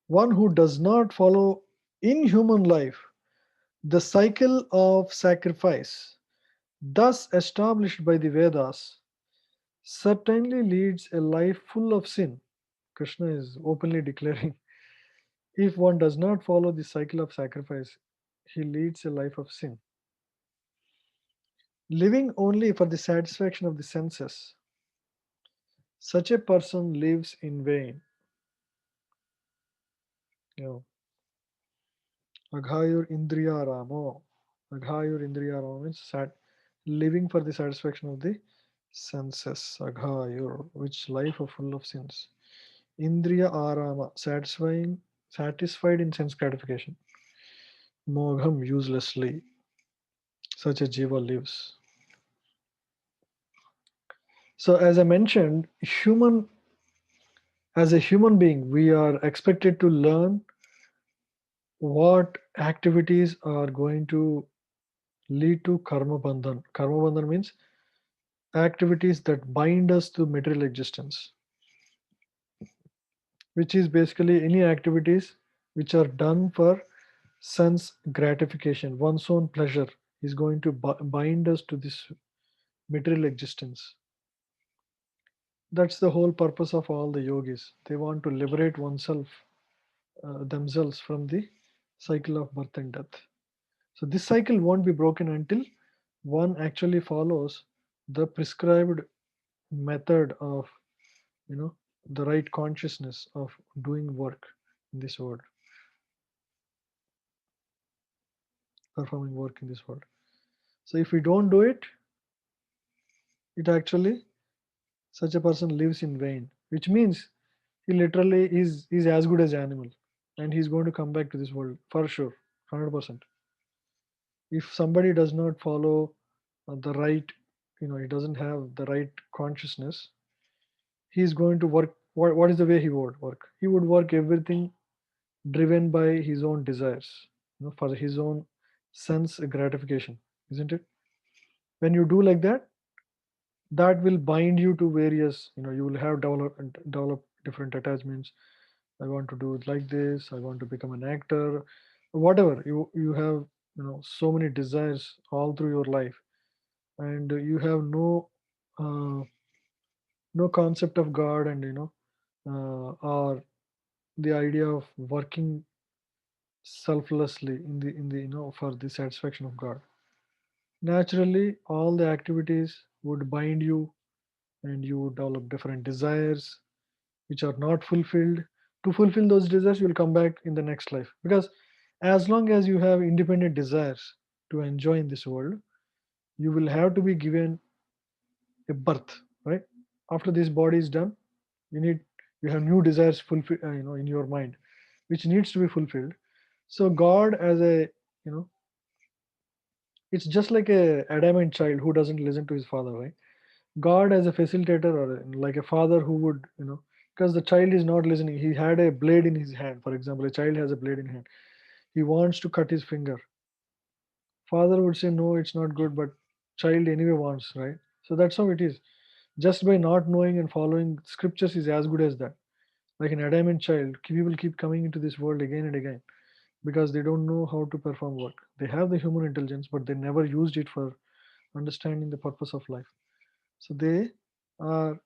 one who does not follow in human life the cycle of sacrifice, thus established by the Vedas, certainly leads a life full of sin. Krishna is openly declaring if one does not follow the cycle of sacrifice, he leads a life of sin. Living only for the satisfaction of the senses, such a person lives in vain. You know, Aghayur Indriya Ramo. Aghayur Indriya Ramo means living for the satisfaction of the senses. Aghayur, which life are full of sins. Indriya Arama, satisfied in sense gratification. Mogham, uselessly, such a jiva lives. So, as I mentioned, as a human being, we are expected to learn what activities are going to lead to karma bandhan. Karma bandhan means activities that bind us to material existence, which is basically any activities which are done for sense gratification. One's own pleasure is going to bind us to this material existence. That's the whole purpose of all the yogis. They want to liberate themselves from the cycle of birth and death. So this cycle won't be broken until one actually follows the prescribed method of, you know, the right consciousness of doing work in this world, performing work in this world. So if we don't do it, it actually such a person lives in vain, which means he literally is as good as animal, and he's going to come back to this world for sure, 100%. If somebody does not follow the right, he doesn't have the right consciousness, he's going to work. What is the way he would work? He would work everything driven by his own desires, for his own sense gratification, isn't it? When you do like that, that will bind you to various, you will have develop different attachments. I want to do it like this, I want to become an actor, whatever. You have, so many desires all through your life, and you have uh, no concept of God, and or the idea of working selflessly in the for the satisfaction of God. Naturally, all the activities would bind you, and you would develop different desires which are not fulfilled. To fulfill those desires, you will come back in the next life, because as long as you have independent desires to enjoy in this world, you will have to be given a birth, right? After this body is done, you have new desires fulfill, in your mind, which needs to be fulfilled. So God, as a, you know it's just like a adamant child who doesn't listen to his father, right? God as a facilitator, or like a father who would, because the child is not listening. He had a blade in his hand. For example, a child has a blade in hand. He wants to cut his finger. Father would say, no, it's not good, but child anyway wants, right? So that's how it is. Just by not knowing and following scriptures is as good as that. Like an adamant child, people keep coming into this world again and again because they don't know how to perform work. They have the human intelligence, but they never used it for understanding the purpose of life. So they are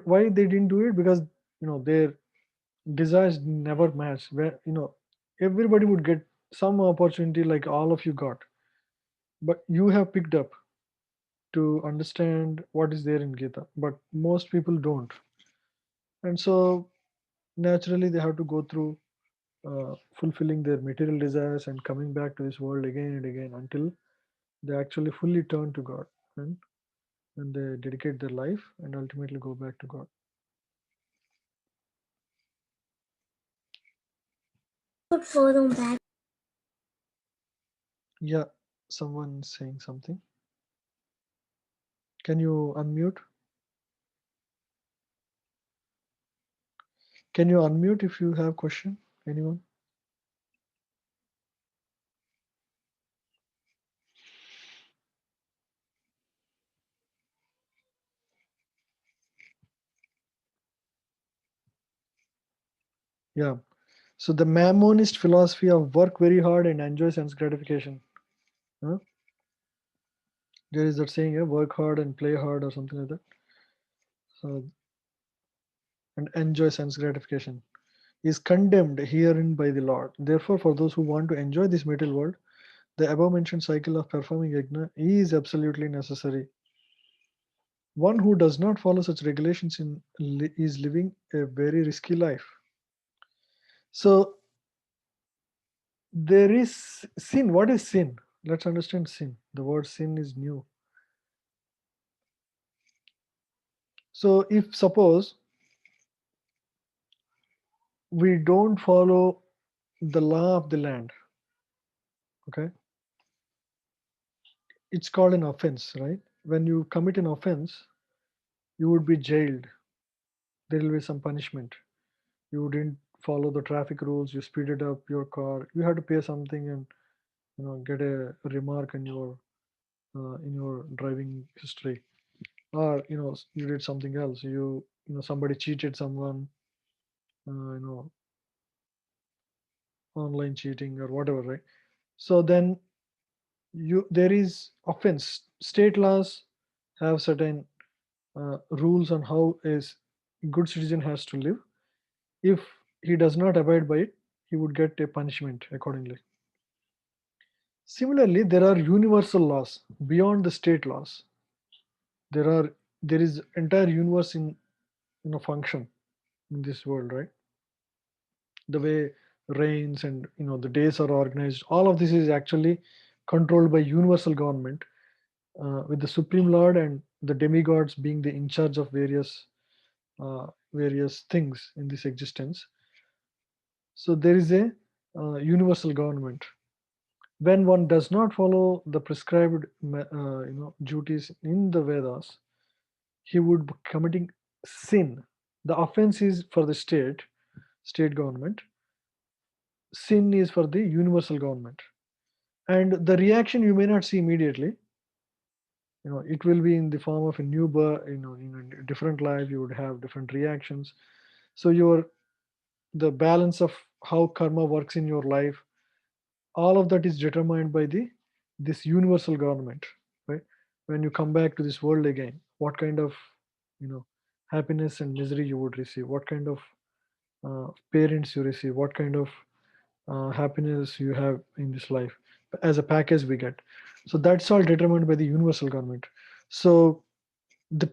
why they didn't do it, because their desires never match. Where everybody would get some opportunity like all of you got, but you have picked up to understand what is there in Gita, but most people don't. And so naturally they have to go through fulfilling their material desires and coming back to this world again and again until they actually fully turn to God, and they dedicate their life and ultimately go back to God. Yeah, someone saying something. Can you unmute? Can you unmute if you have question? Anyone? Yeah. So the Mammonist philosophy of work very hard and enjoy sense gratification. Huh? There is that saying, work hard and play hard or something like that. So, and enjoy sense gratification is condemned herein by the Lord. Therefore, for those who want to enjoy this material world, the above mentioned cycle of performing yajna is absolutely necessary. One who does not follow such regulations is living a very risky life. So there is sin. What is sin? Let's understand sin. The word sin is new. So if suppose we don't follow the law of the land, okay, it's called an offense, right? When you commit an offense, you would be jailed. There will be some punishment. You didn't follow the traffic rules, you speeded up your car, you had to pay something and get a remark in your driving history. Or you did something else, somebody cheated someone, uh, you know online cheating or whatever, right? So then there is offense. State laws have certain rules on how a good citizen has to live. If he does not abide by it, he would get a punishment accordingly. Similarly, there are universal laws beyond the state laws. There is entire universe in function in this world, right? The way rains and the days are organized, all of this is actually controlled by universal government, with the supreme lord and the demigods being the in charge of various things in this existence. So there is a universal government. When one does not follow the prescribed duties in the Vedas, he would be committing sin. The offense is for the state government. Sin is for the universal government. And the reaction you may not see immediately. It will be in the form of a new birth. In a different life, you would have different reactions. So the balance of how karma works in your life, all of that is determined by this universal government, right? When you come back to this world again, what kind of happiness and misery you would receive, what kind of parents you receive, what kind of happiness you have in this life as a package we get. So that's all determined by the universal government. So the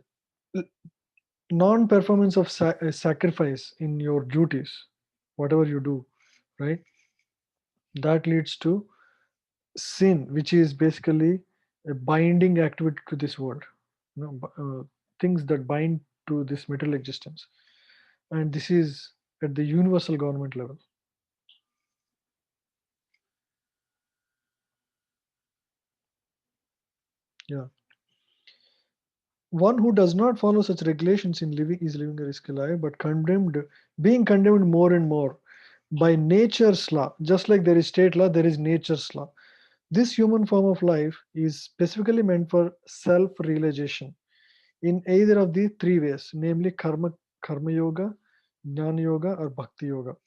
non-performance of sacrifice in your duties, whatever you do, right, that leads to sin, which is basically a binding activity to this world, things that bind to this material existence, and this is at the universal government level. Yeah. One who does not follow such regulations in living is living a risky life, but being condemned more and more by nature's law. Just like there is state law, there is nature's law. This human form of life is specifically meant for self-realization in either of the three ways, namely karma yoga, jnana yoga, or bhakti yoga.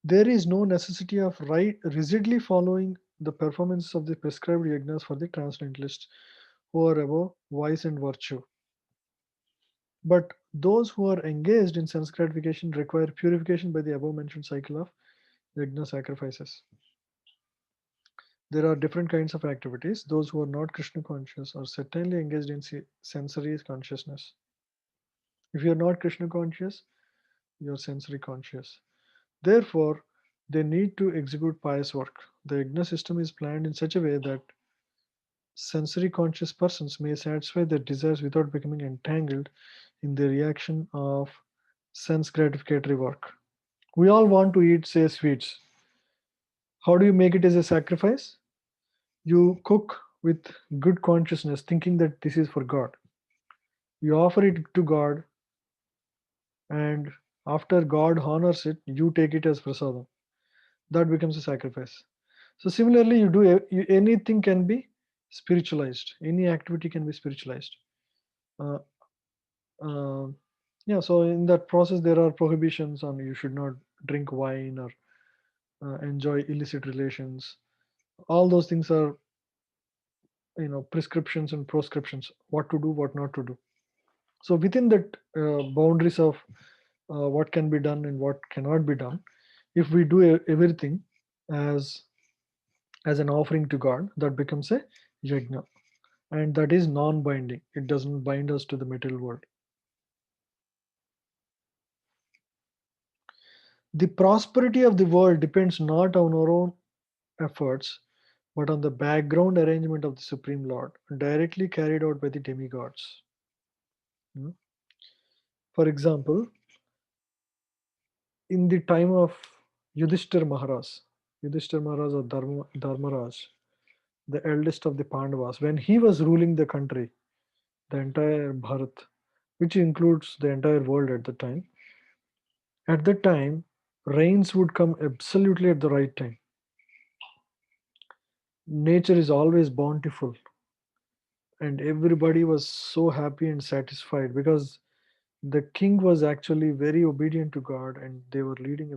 There is no necessity of rigidly following the performance of the prescribed yagnas for the transcendentalists who are above vice and virtue. But those who are engaged in sense gratification require purification by the above mentioned cycle of yagna sacrifices. There are different kinds of activities. Those who are not Krishna conscious are certainly engaged in sensory consciousness. If you are not Krishna conscious, you are sensory conscious. Therefore, they need to execute pious work. The yagna system is planned in such a way that sensory conscious persons may satisfy their desires without becoming entangled in the reaction of sense gratificatory work. We all want to eat, say, sweets. How do you make it as a sacrifice? You cook with good consciousness, thinking that this is for God. You offer it to God, and after God honors it, you take it as prasadam. That becomes a sacrifice. So similarly, anything can be spiritualized. Any activity can be spiritualized. Uh, uh, yeah. So in that process, there are prohibitions on you should not drink wine or enjoy illicit relations. All those things are prescriptions and proscriptions. What to do, what not to do. So within that boundaries of what can be done and what cannot be done, if we do everything as an offering to God, that becomes a yajna, and that is non-binding. It doesn't bind us to the material world. The prosperity of the world depends not on our own efforts, but on the background arrangement of the Supreme Lord, directly carried out by the demigods. Hmm. For example, in the time of Yudhishthir Maharaj or Dharmaraj, the eldest of the Pandavas, when he was ruling the country, the entire Bharat, which includes the entire world at the time, rains would come absolutely at the right time. Nature is always bountiful, and everybody was so happy and satisfied because the king was actually very obedient to God, and they were leading a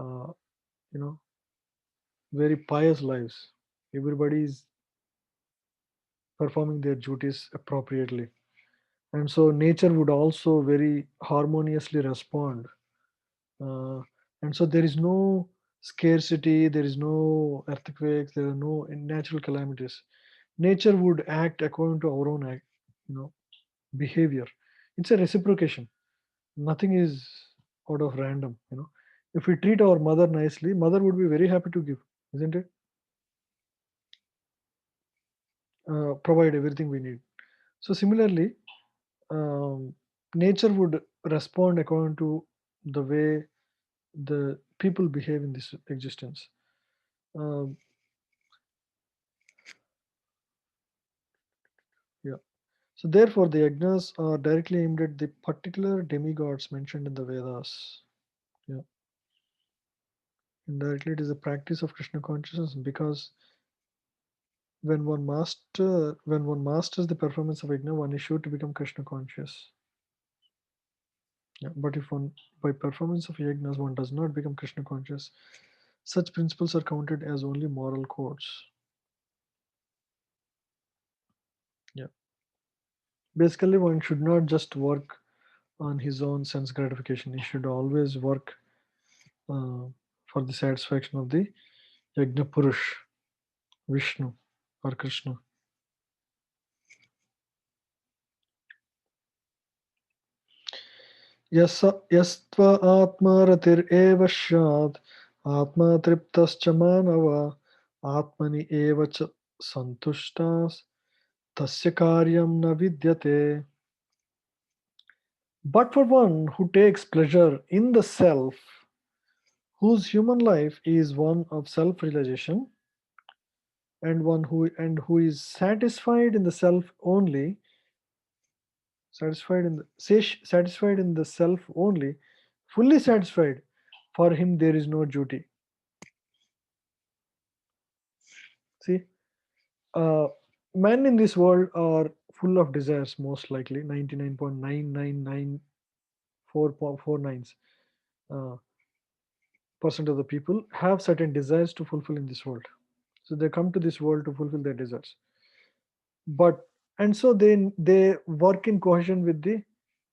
uh, you know, very pious lives. Everybody is performing their duties appropriately, and so nature would also very harmoniously respond. Uh, and so there is no scarcity, there is no earthquakes, there are no natural calamities. Nature would act according to our own behavior. It's a reciprocation. Nothing is out of random. If we treat our mother nicely, mother would be very happy to give, isn't it? Provide everything we need. So similarly, um, nature would respond according to the way the people behave in this existence. Um, yeah. So therefore, the yagnas are directly aimed at the particular demigods mentioned in the Vedas. Yeah. Indirectly, it is a practice of Krishna consciousness because when one masters the performance of yajna, one is sure to become Krishna conscious. Yeah. But if one by performance of yajnas one does not become Krishna conscious, such principles are counted as only moral codes. Yeah. Basically, one should not just work on his own sense gratification. He should always work uh, for the satisfaction of the Yajna Purush, Vishnu or Krishna. Yastva atma ratir eva shad atma triptascha manava atmani eva cha santushtas tasya karyam na vidyate. But for one who takes pleasure in the self, whose human life is one of self-realization, and who is satisfied in the self only, satisfied in the self only, fully satisfied. For him there is no duty. See, uh, men in this world are full of desires, most likely 99.9994449 uh, percent of the people have certain desires to fulfill in this world. So they come to this world to fulfill their desires, but and so they work in cohesion with the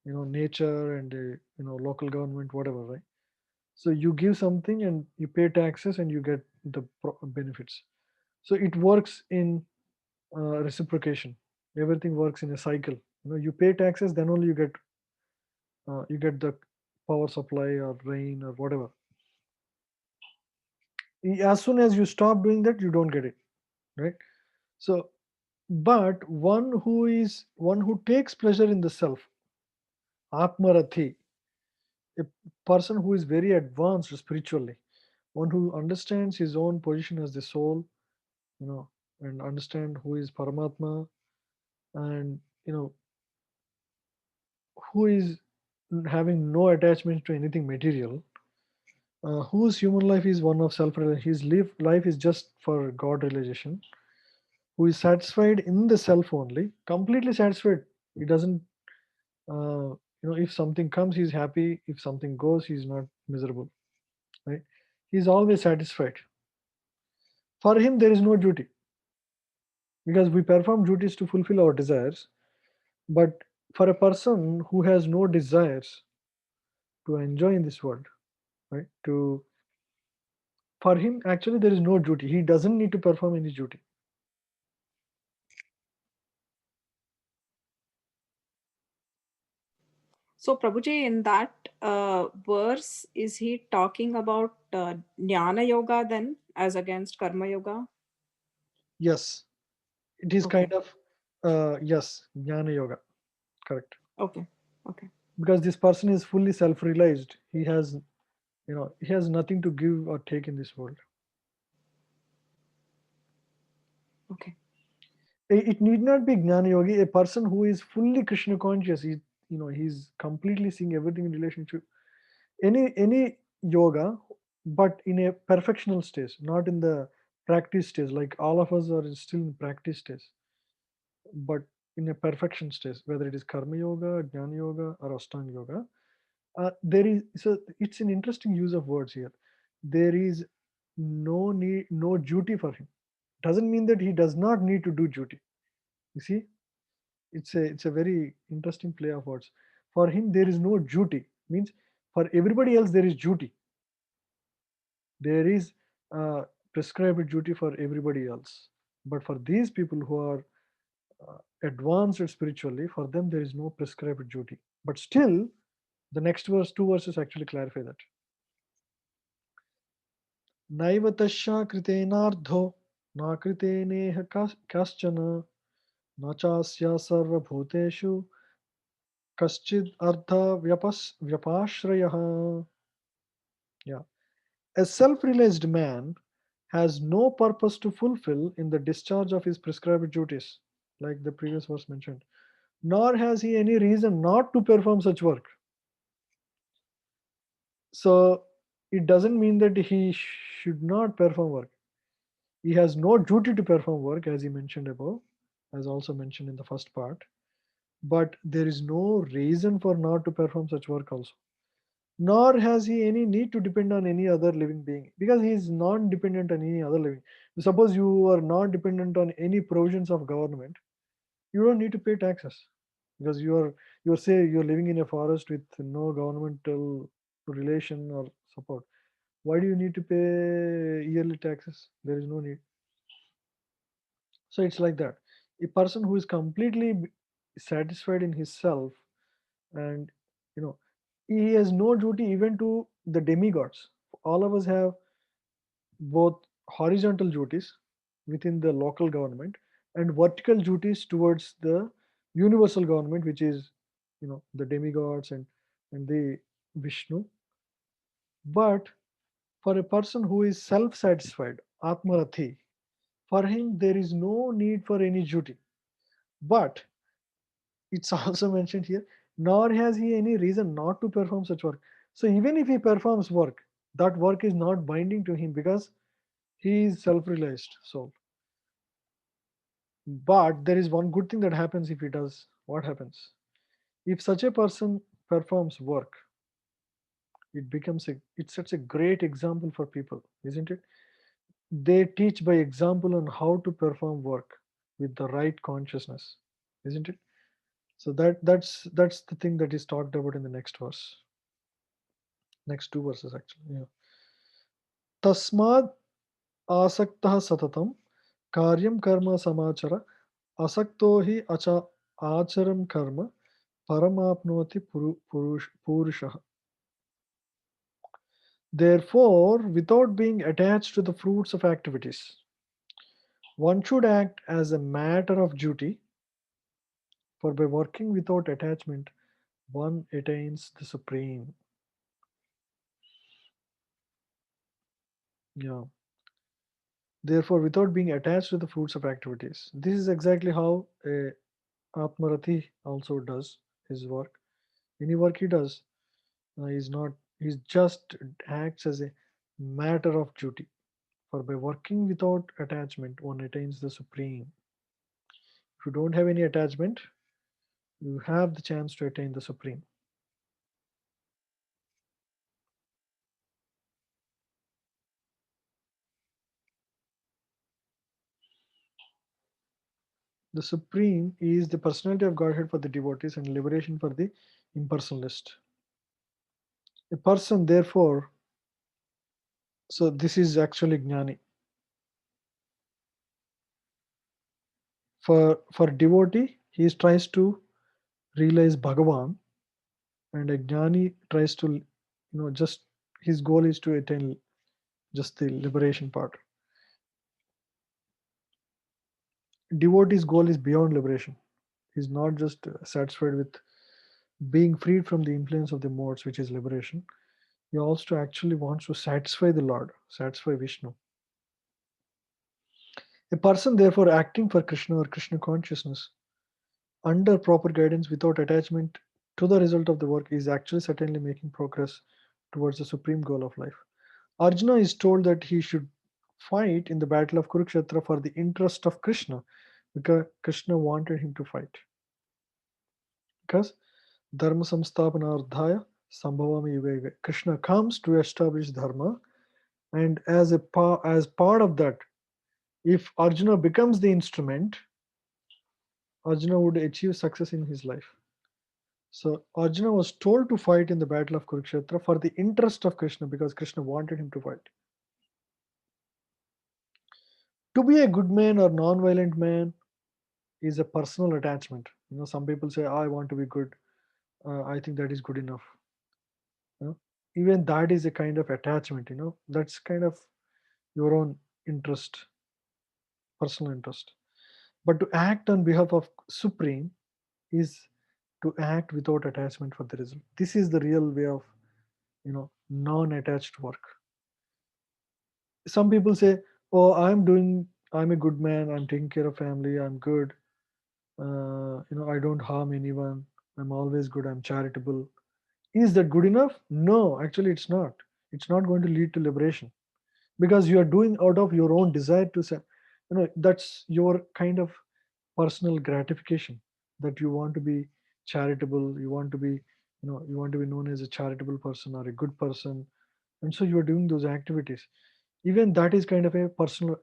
nature and the local government, whatever, right? So you give something and you pay taxes and you get the benefits. So it works in reciprocation. Everything works in a cycle. You pay taxes, then only you get the power supply or rain or whatever. As soon as you stop doing that, you don't get it, right? So, but one who takes pleasure in the self, atmarathi, a person who is very advanced spiritually, one who understands his own position as the soul, you know, and understand who is Paramatma, and who is having no attachment to anything material, whose human life is one of self-realization. His life is just for God realization. Who is satisfied in the self only, completely satisfied. He doesn't, if something comes, he's happy. If something goes, he's not miserable. Right? He's always satisfied. For him, there is no duty, because we perform duties to fulfill our desires. But for a person who has no desires to enjoy in this world, right? For him, actually, there is no duty. He doesn't need to perform any duty. So, Prabhuji, in that verse, is he talking about Jnana Yoga then, as against Karma Yoga? Yes, it is Okay. kind of yes, jnana yoga, correct. Okay. Okay. Because this person is fully self-realized. He has nothing to give or take in this world. Okay. It need not be jnana yogi. A person who is fully Krishna conscious, he's completely seeing everything in relationship. Any yoga, but in a perfectional stage, not in the practice stage. Like all of us are still in practice stage, but in a perfection stage, whether it is karma yoga, jnana yoga, or ashtanga yoga. There is, so it's an interesting use of words here. There is no need, no duty for him. Doesn't mean that he does not need to do duty. You see, it's a very interesting play of words. For him, there is no duty. Means for everybody else there is duty. There is prescribed duty for everybody else. But for these people who are advanced spiritually, for them there is no prescribed duty. But still, the next verse, two verses actually clarify that. नैव तस्या कृतेनार्धो न कृतेनेह कश्चन न चास्या सर्वभूतेषु कश्चिद् अर्थ व्यपाश्रयः. Yeah. A self-realized man has no purpose to fulfill in the discharge of his prescribed duties, like the previous verse mentioned, nor has he any reason not to perform such work. So it doesn't mean that he should not perform work. He has no duty to perform work, as he mentioned above, as also mentioned in the first part. But there is no reason for not to perform such work also. Nor has he any need to depend on any other living being, because he is not dependent on any other living. Suppose you are not dependent on any provisions of government, you don't need to pay taxes, because you're living in a forest with no governmental relation or support. Why do you need to pay yearly taxes? There is no need. So it's like that. A person who is completely satisfied in his self, and you know he has no duty even to the demigods. All of us have both horizontal duties within the local government and vertical duties towards the universal government, which is the demigods and the Vishnu. But for a person who is self-satisfied, atmarathi, for him there is no need for any duty. But It's also mentioned here, nor has he any reason not to perform such work. So even if he performs work, that work is not binding to him because he is self-realized soul. But there is one good thing that happens if he does. What happens? If such a person performs work, it sets a great example for people, isn't it? They teach by example on how to perform work with the right consciousness, isn't it? So that's the thing that is talked about in the next verse, next two verses actually. Yeah. Tasmad asaktah satatam karyam karma samachara asakto hi acharam karma paramapnoti purushah. Therefore, without being attached to the fruits of activities, one should act as a matter of duty, for by working without attachment, one attains the supreme. Yeah. Therefore, without being attached to the fruits of activities. This is exactly how a Atmarati also does his work. Any work he does, he's not. He just acts as a matter of duty. For by working without attachment, one attains the supreme. If you don't have any attachment, you have the chance to attain the supreme. The supreme is the personality of Godhead for the devotees and liberation for the impersonalist. A person, therefore, so this is actually Jnani. For devotee, he tries to realize Bhagavan, and a Jnani tries to, just his goal is to attain just the liberation part. Devotee's goal is beyond liberation. He's not just satisfied with being freed from the influence of the modes, which is liberation. He also actually wants to satisfy the Lord, satisfy Vishnu. A person, therefore, acting for Krishna or Krishna consciousness under proper guidance without attachment to the result of the work is actually certainly making progress towards the supreme goal of life. Arjuna is told that he should fight in the battle of Kurukshetra for the interest of Krishna because Krishna wanted him to fight. Because Dharma Samsthapanardhaya Sambhavami Yuga Yuga. Krishna comes to establish Dharma, and as part of that, if Arjuna becomes the instrument, Arjuna would achieve success in his life. So Arjuna was told to fight in the battle of Kurukshetra for the interest of Krishna because Krishna wanted him to fight. To be a good man or non-violent man is a personal attachment. Some people say, "I want to be good. I think that is good enough." You know? Even that is a kind of attachment. That's kind of your own interest, personal interest. But to act on behalf of Supreme is to act without attachment for the result. This is the real way of non-attached work. Some people say, "Oh, I'm a good man. I'm taking care of family. I'm good. I don't harm anyone. I'm always good. I'm charitable." Is that good enough? No, actually, it's not. It's not going to lead to liberation because you are doing out of your own desire to say, that's your kind of personal gratification that you want to be charitable. You want to be known as a charitable person or a good person, and so you are doing those activities. Even that is kind of a personal.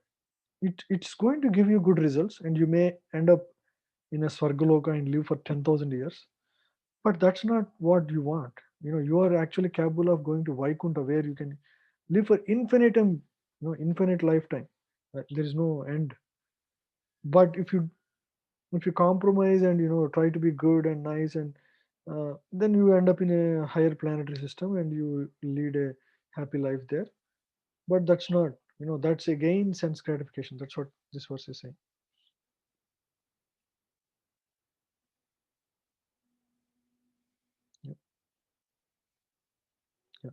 It's going to give you good results, and you may end up in a Swargaloka and live for 10,000 years. But that's not what you want. You are actually capable of going to Vaikuntha where you can live for infinitum, infinite lifetime. There is no end. But if you compromise and try to be good and nice and then you end up in a higher planetary system and you lead a happy life there. But that's not, that's again sense gratification. That's what this verse is saying. Yeah. Yeah.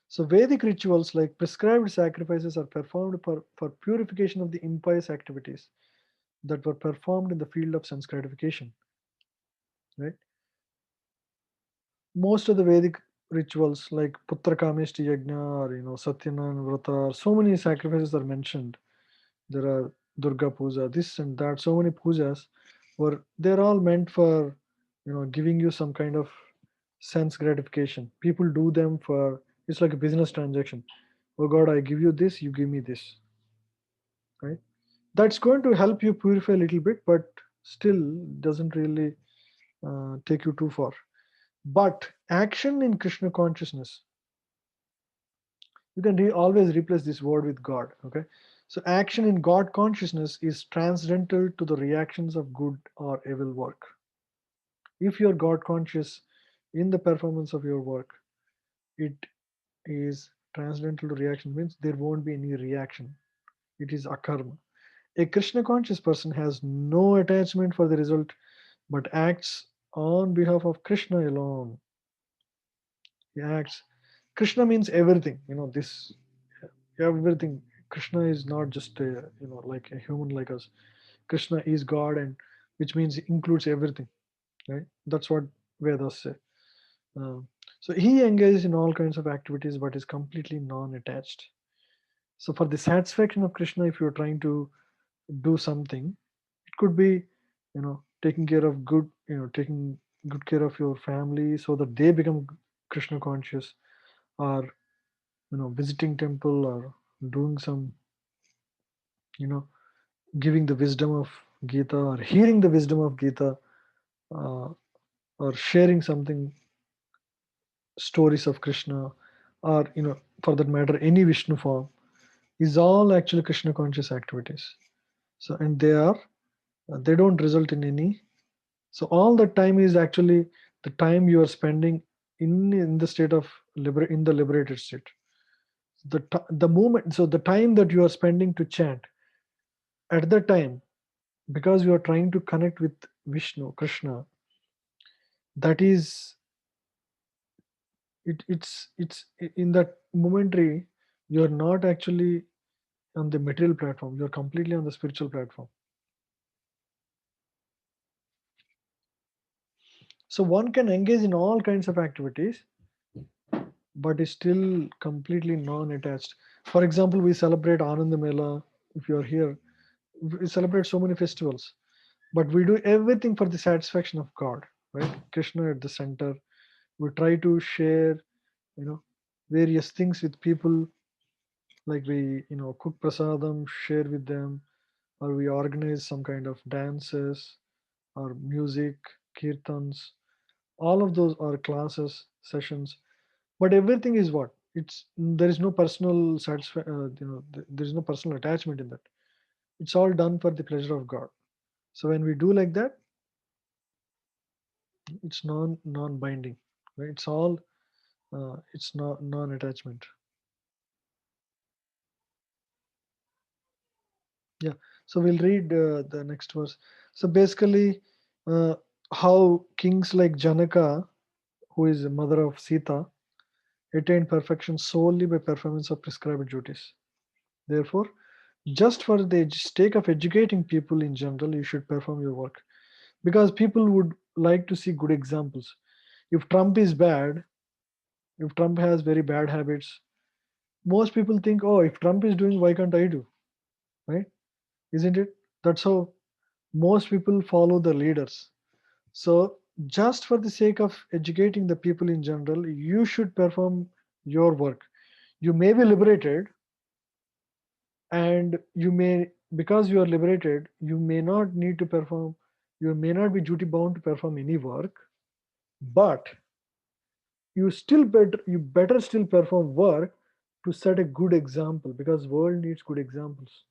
So Vedic rituals like prescribed sacrifices are performed for purification of the impious activities that were performed in the field of sense gratification. right? Most of the Vedic rituals like Putra Kameshti Yajna or Satyanarayana Vrata, or so many sacrifices are mentioned. There are Durga Puja, this and that, so many pujas were they're all meant for giving you some kind of sense gratification. People do them for it's like a business transaction. Oh God, I give you this, you give me this, right? That's going to help you purify a little bit, but still doesn't really take you too far. But action in Krishna consciousness, you can always replace this word with God. Okay, so action in God consciousness is transcendental to the reactions of good or evil work. If you are God conscious in the performance of your work, it is transcendental to reaction, means there won't be any reaction. It is akarma. A Krishna conscious person has no attachment for the result but acts on behalf of Krishna alone. He acts. Krishna means everything. This everything. Krishna is not just like a human like us. Krishna is God, and which means it includes everything. Right? That's what Vedas say. Uh, so he engages in all kinds of activities, but is completely non-attached. So for the satisfaction of Krishna, if you're trying to do something, it could be taking care of good taking good care of your family so that they become Krishna conscious, or visiting temple, or doing some you know giving the wisdom of Gita, or hearing the wisdom of Gita, uh, or sharing something, stories of Krishna, or for that matter any Vishnu form, is all actually Krishna conscious activities. So and they don't result in any. So all the time is actually the time you are spending in the state of in the liberated state. The moment, so the time that you are spending to chant, at that time, because you are trying to connect with Vishnu, Krishna, that is it's in that momentary, you are not actually on the material platform. You are completely on the spiritual platform. So one can engage in all kinds of activities but is still completely non-attached. For example, we celebrate Ananda Mela. If you are here, we celebrate so many festivals, but we do everything for the satisfaction of God, right? Krishna at the center. We try to share, various things with people, like we, cook prasadam, share with them, or we organize some kind of dances or music, kirtans. All of those are classes, sessions, but everything is what it's there is no personal there is no personal attachment in that. It's all done for the pleasure of God. So when we do like that, it's non-binding, right? It's all it's not non-attachment. Yeah, so we'll read the next verse. So basically, uh, how kings like Janaka, who is the mother of Sita, attained perfection solely by performance of prescribed duties. Therefore, just for the sake of educating people in general, you should perform your work, because people would like to see good examples. If Trump is bad, if Trump has very bad habits, most people think, oh, if Trump is doing, why can't I do? Right? Isn't it? That's how most people follow the leaders. So, just for the sake of educating the people in general, you should perform your work. You may be liberated, and you may, because you are liberated, you may not need to perform, you may not be duty bound to perform any work, but you better still perform work to set a good example, because world needs good examples.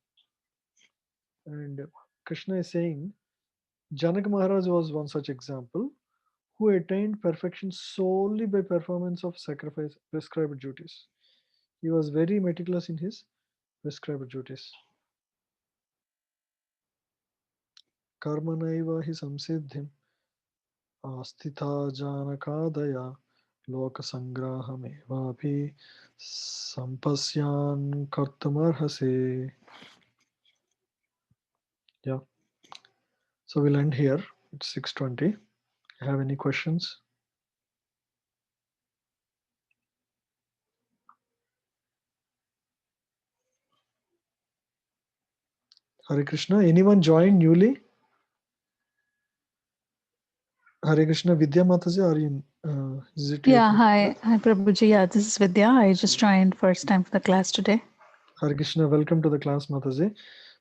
And Krishna is saying Janaka Maharaj was one such example, who attained perfection solely by performance of sacrifice prescribed duties. He was very meticulous in his prescribed duties. Karmanaiva hi samsiddhim आस्थिता जानकादया लोकसङ्ग्रहमेवापि सम्पश्यान् कर्तुमर्हसि. Yeah. So we'll end here. It's 6:20. Have any questions? Hare Krishna. Anyone joined newly? Hare Krishna. Vidya Mataji, are you? Is it your? Yeah, hi Prabhuji. Yeah, this is Vidya. I just joined first time for the class today. Hare Krishna. Welcome to the class, Mataji.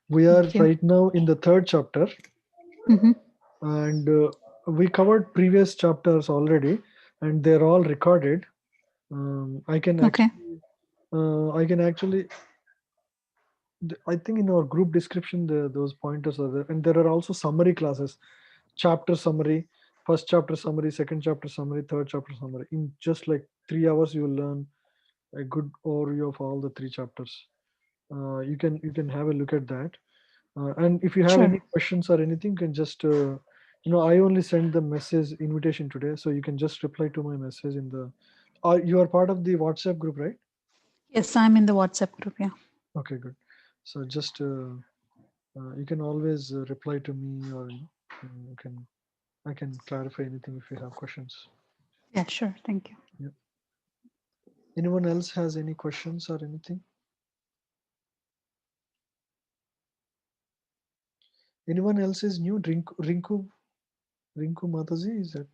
We are Thank you. right now in the third chapter, Mm-hmm. and we covered previous chapters already, and they're all recorded. I can Okay. actually. I think in our group description, those pointers are there, and there are also summary classes, chapter summary, first chapter summary, second chapter summary, third chapter summary. In just like 3 hours, you will learn a good overview of all the three chapters. You can have a look at that, and if you have Sure. any questions or anything, you can just I only sent the message invitation today, so you can just reply to my message in the. You are part of the WhatsApp group, right? Yes, I'm in the WhatsApp group. Yeah. Okay, good. So just you can always reply to me, or you can I can clarify anything if you have questions. Yeah, sure. Thank you. Yeah. Anyone else has any questions or anything? Anyone else is new? Rinku Mataji, is that?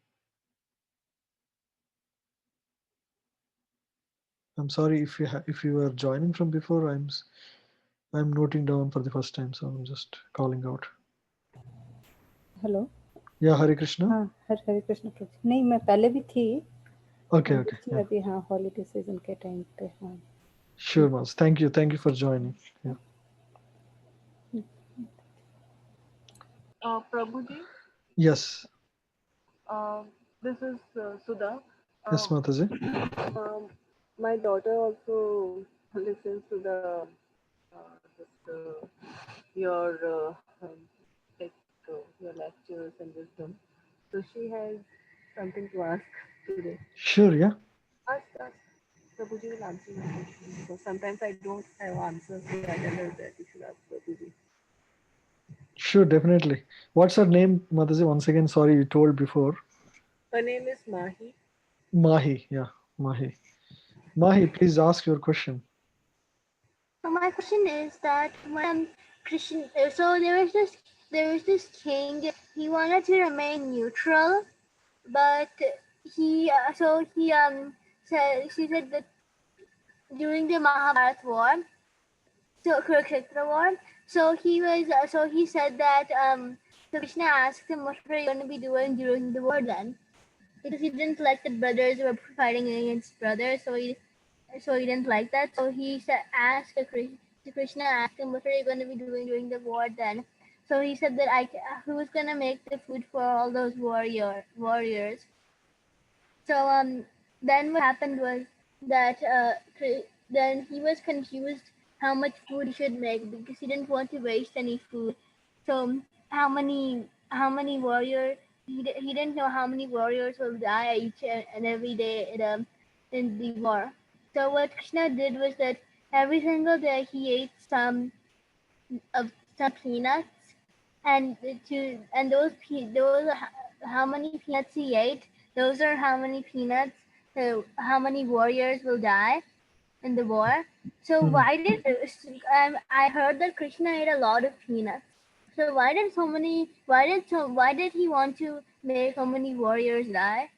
I'm sorry if you are joining from before. I'm noting down for the first time, so I'm just calling out. Hello Yeah, Hare Krishna. हाँ हरे कृष्ण प्रभु नहीं मैं पहले भी थी Okay, अभी okay. थी Yeah. अभी हाँ हॉलीडे सीजन के टाइम पे हाँ Sure, Mas. Thank you for joining. Yeah. Prabhuji, Yes. this is Sudha. Yes, Mataji. My daughter also listens to the your like your lectures and wisdom. So she has something to ask today. Sure, yeah. Ask. Prabhuji will answer your question because sometimes I don't have answers, so I tell her that you should ask Prabhuji. Sure, definitely. What's her name, Mataji? Once again, sorry, you told before. Her name is Mahi. Mahi, yeah, Mahi. Mahi, please ask your question. So my question is that when Christian, so there was this king. He wanted to remain neutral, but he said she said that during the Mahabharata war, so Kurukshetra war, so he said that so Krishna asked him what are you going to be doing during the war then, because he didn't like the brothers who were fighting against brothers, so he didn't like that. So he asked Krishna asked him, "What are you going to be doing during the war then?" So he said that who's going to make the food for all those warriors. So then what happened was that then he was confused how much food he should make because he didn't want to waste any food. So how many warriors he didn't know how many warriors will die each and every day in the war. So what Krishna did was that every single day he ate some peanuts, and those how many peanuts he ate. Those are how many peanuts. So how many warriors will die in the war. So Hmm. I heard that Krishna ate a lot of peanuts. So why did he want to make so many warriors die?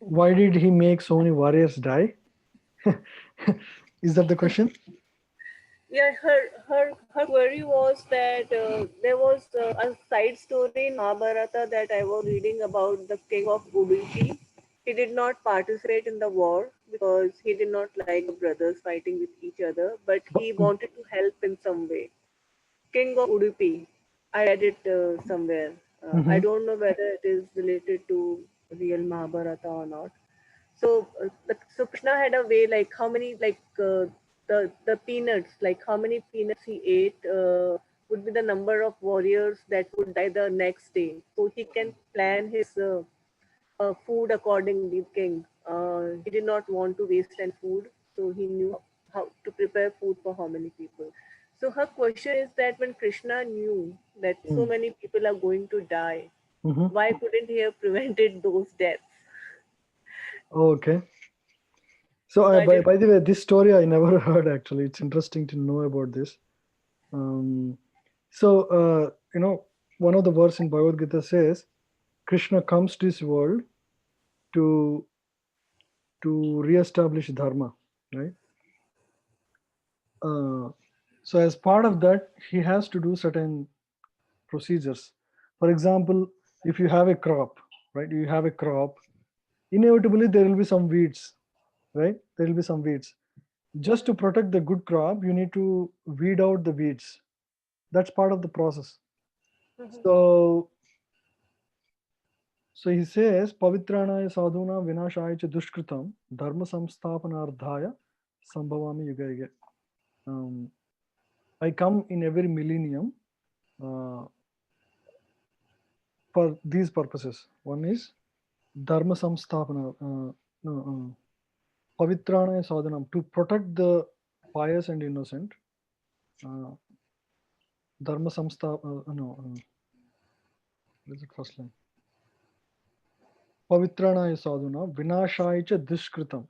Why did he make so many warriors die? Is that the question? Yeah, her query was that there was a side story in Mahabharata that I was reading about the king of Udupi. He did not participate in the war because he did not like the brothers fighting with each other, but he wanted to help in some way. King of Udupi. I read it somewhere. I Mm-hmm. don't know whether it is related to real Mahabharata or not. So Krishna had a way like how many the peanuts, like how many peanuts he ate would be the number of warriors that would die the next day, so he can plan his food accordingly. King he did not want to waste any food, so he knew how to prepare food for how many people. So her question is that when Krishna knew that so Mm. many people are going to die, Mm-hmm. Why couldn't he have prevented those deaths? Okay. So So I did. by the way, this story I never heard actually. It's interesting to know about this. Um, one of the verse in Bhagavad Gita says, Krishna comes to this world to reestablish dharma, right? So as part of that, he has to do certain procedures. For example, if you have a crop, right? You have a crop, inevitably there will be some weeds, right? There will be some weeds. Just to protect the good crop, you need to weed out the weeds. That's part of the process. So he says, Pavitranaya sadhuna vinashaya cha dushkritam dharma samsthapanardhaya sambhavami yuga yuga. I come in every millennium uh, for these purposes. One is dharma samsthapana, no, pavitranaya sadhanam, to protect the pious and innocent. Dharma samsthapana, what is it first line? Pavitranaya sadhuna vinashaya cha dushkritam.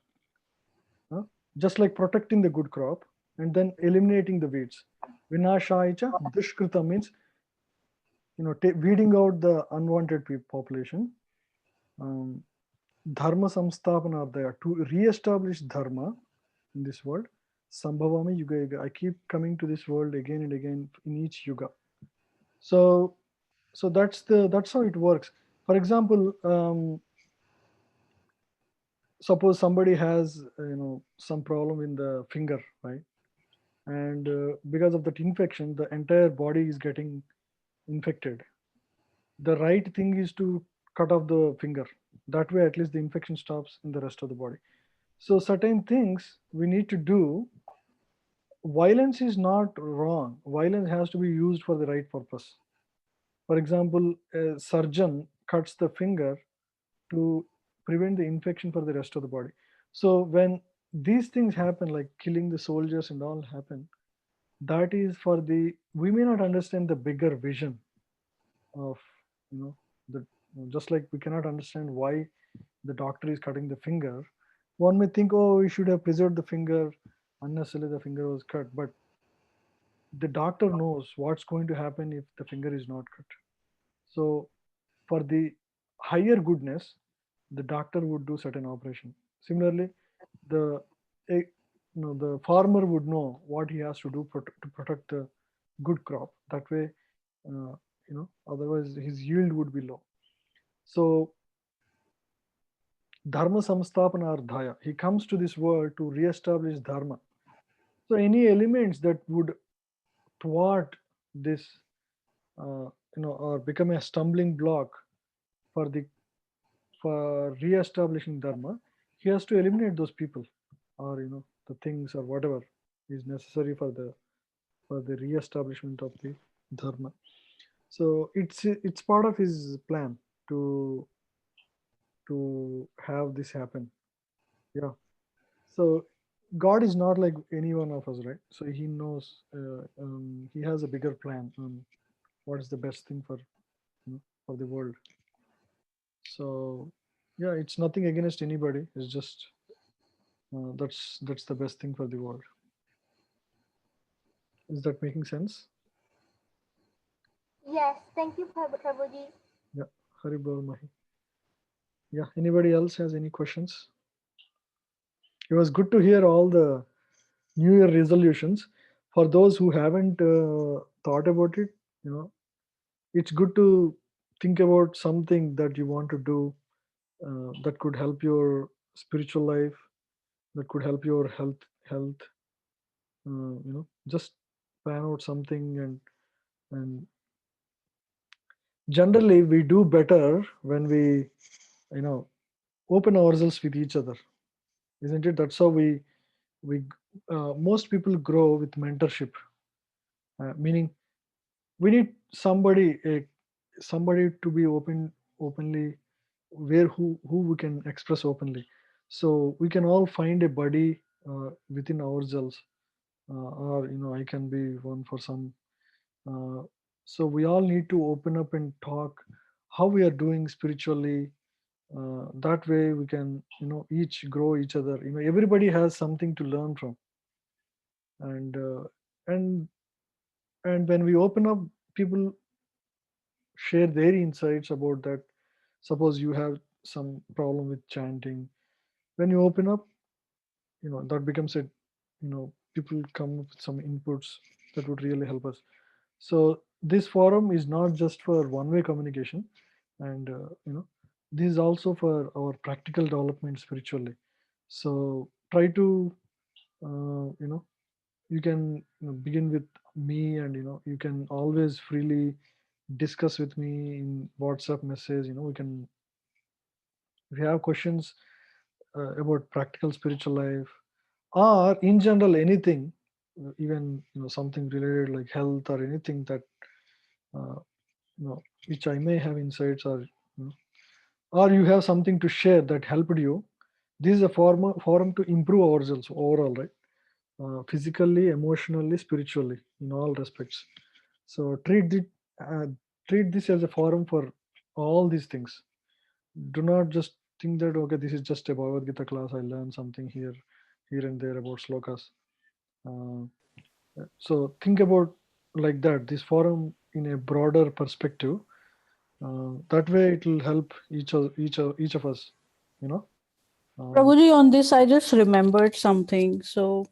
Just like protecting the good crop and then eliminating the weeds. Vinashaya cha dushkritam means, weeding out the unwanted population. Dharma samstapana there, to re-establish dharma in this world. Sambhavami yuga yuga. I keep coming to this world again and again in each yuga. So that's how it works. For example, suppose somebody has some problem in the finger, right? And because of that infection, the entire body is getting infected. The right thing is to cut off the finger. That way, at least the infection stops in the rest of the body. So certain things we need to do. Violence is not wrong. Violence has to be used for the right purpose. For example, a surgeon cuts the finger to prevent the infection for the rest of the body. So when these things happen, like killing the soldiers and all happen, that is for we may not understand the bigger vision of, the, just like we cannot understand why the doctor is cutting the finger. One may think, oh, we should have preserved the finger, unnecessarily the finger was cut, but the doctor knows what's going to happen if the finger is not cut. So for the higher goodness, the doctor would do certain operation. Similarly, the the farmer would know what he has to do to protect the good crop. That way, otherwise his yield would be low. So dharma samstapana ardhaya, he comes to this world to re-establish dharma. So any elements that would thwart this, or become a stumbling block for re-establishing dharma, he has to eliminate those people, or the things or whatever is necessary for the re-establishment of the dharma. So it's part of his plan to have this happen. Yeah. So God is not like any one of us, right? So he knows, he has a bigger plan on what is the best thing for the world. So yeah, it's nothing against anybody. It's just that's the best thing for the world. Is that making sense? Yes, thank you, Prabhuji. Yeah. Haribol Mahi. Yeah. Anybody else has any questions? It was good to hear all the New Year resolutions. For those who haven't thought about it, it's good to think about something that you want to do that could help your spiritual life, that could help your health. Just plan out something, and generally we do better when we open ourselves with each other, isn't it? That's how we most people grow with mentorship, meaning we need somebody to be openly, where who we can express openly, so we can all find a buddy within ourselves, or I can be one for some. uh, so we all need to open up and talk how we are doing spiritually. That way we can, each grow each other. Everybody has something to learn from. And and and when we open up, people share their insights about that. Suppose you have some problem with chanting, when you open up, that becomes a, people come up with some inputs that would really help us. So this forum is not just for one way communication, and this is also for our practical development spiritually. So try to, you can, begin with me, and you can always freely discuss with me in WhatsApp message. We can, if you have questions about practical spiritual life, or in general anything, even something related like health or anything that, uh, which I may have insights, or or you have something to share that helped you. This is a forum to improve ourselves overall, right? Physically, emotionally, spiritually, in all respects. So uh, treat this as a forum for all these things. Do not just think that, okay, this is just a Bhagavad Gita class, I learned something here and there about slokas. Uh, so think about like that, this forum in a broader perspective. That way it will help each of us, you know. Prabhuji, on this, I just remembered something. So,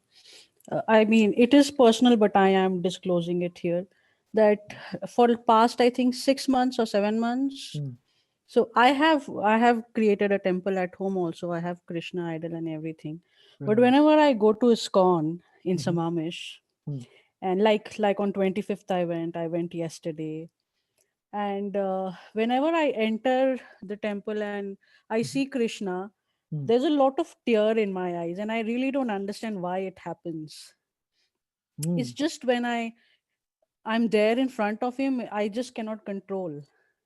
I mean, it is personal, but I am disclosing it here. That for the past, I think 6 months or 7 months. Hmm. So I have created a temple at home also. I have Krishna idol and everything. Very But nice. whenever I go to ISKCON in Mhm. Samamish, Hmm. and like on 25th I went yesterday, and whenever I enter the temple and I Mhm. see Krishna, Hmm. there's a lot of tear in my eyes, and I really don't understand why it happens. Hmm. It's just when I'm there in front of him, I just cannot control.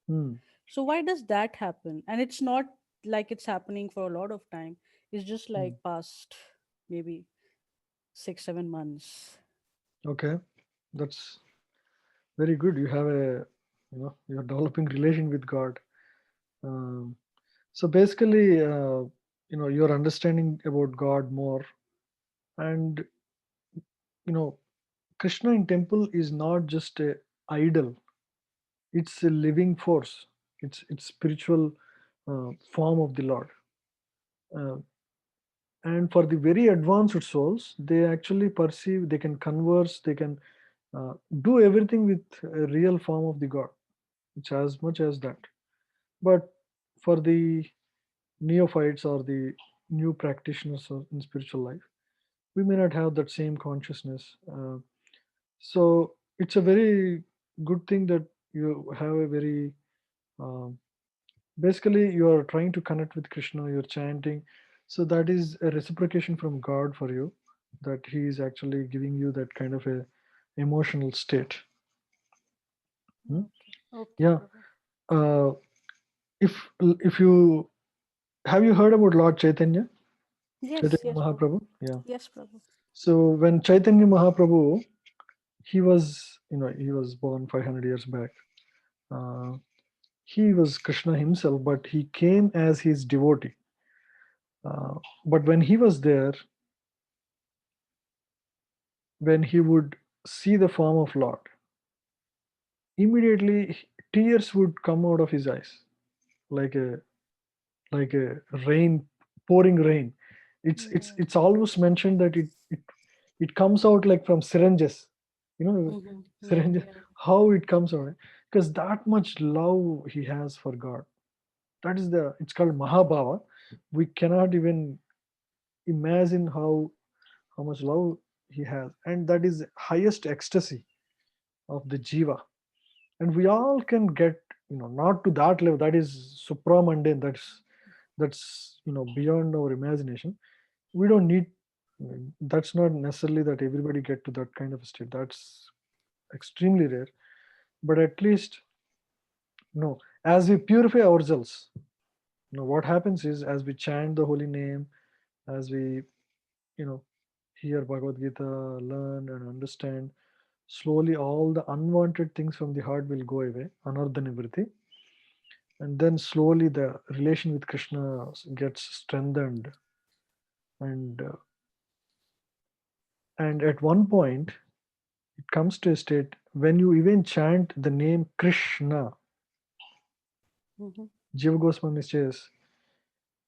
Hmm. So why does that happen? And it's not like it's happening for a lot of time. It's just Hmm. like past maybe 6 7 months. Okay, that's very good. You have a, you're developing relation with God. Um, so basically, you're understanding about God more, and Krishna in temple is not just a idol; it's a living force. It's spiritual form of the Lord. Uh, and for the very advanced souls, they actually perceive, they can converse, they can do everything with a real form of the God. It's as much as that. But for the neophytes or the new practitioners in spiritual life, we may not have that same consciousness. So it's a very good thing that you have a very, um, basically, you are trying to connect with Krishna, you're chanting. So that is a reciprocation from God for you, that He is actually giving you that kind of a emotional state. Hmm? Okay, Yeah. Prabhu. Uh, if you have, you heard about Lord Chaitanya? Yes, Chaitanya yes, Prabhu. Mahaprabhu? Yeah. Yes, Prabhu. So when Chaitanya Mahaprabhu, he was born 500 years back. Uh, he was Krishna himself, but he came as his devotee. But when he was there, when he would see the form of Lord, immediately tears would come out of his eyes, like a rain, pouring rain. It's almost mentioned that it comes out like from syringes, Mm-hmm. Yeah, syringes. yeah. How it comes out, because that much love he has for God. That is it's called Mahabhava. We cannot even imagine how much love he has, and that is highest ecstasy of the jiva. And we all can get, not to that level, that is supramundane, that's beyond our imagination. We don't need, that's not necessarily that everybody get to that kind of state. That's extremely rare. But at least, as we purify ourselves, what happens is, as we chant the holy name, as we, you know hear Bhagavad Gita, learn and understand, slowly all the unwanted things from the heart will go away, anardha nivritti. and then slowly the relation with Krishna gets strengthened, and at one point it comes to a state when you even chant the name Krishna. Mhm. Jiva Goswami says,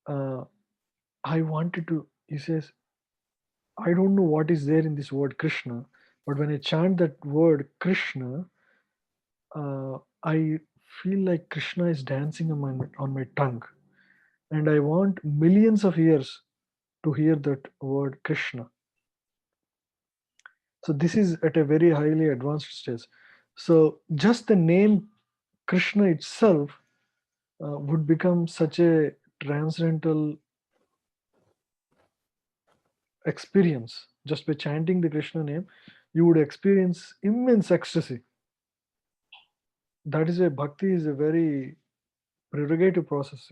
I wanted to, he says, I don't know what is there in this word Krishna, but when I chant that word Krishna, I feel like Krishna is dancing on my tongue, and I want millions of years to hear that word Krishna. So this is at a very highly advanced stage. So just the name Krishna itself would become such a transcendental experience. Just by chanting the Krishna name, you would experience immense ecstasy. That is a bhakti is a very prerogative process.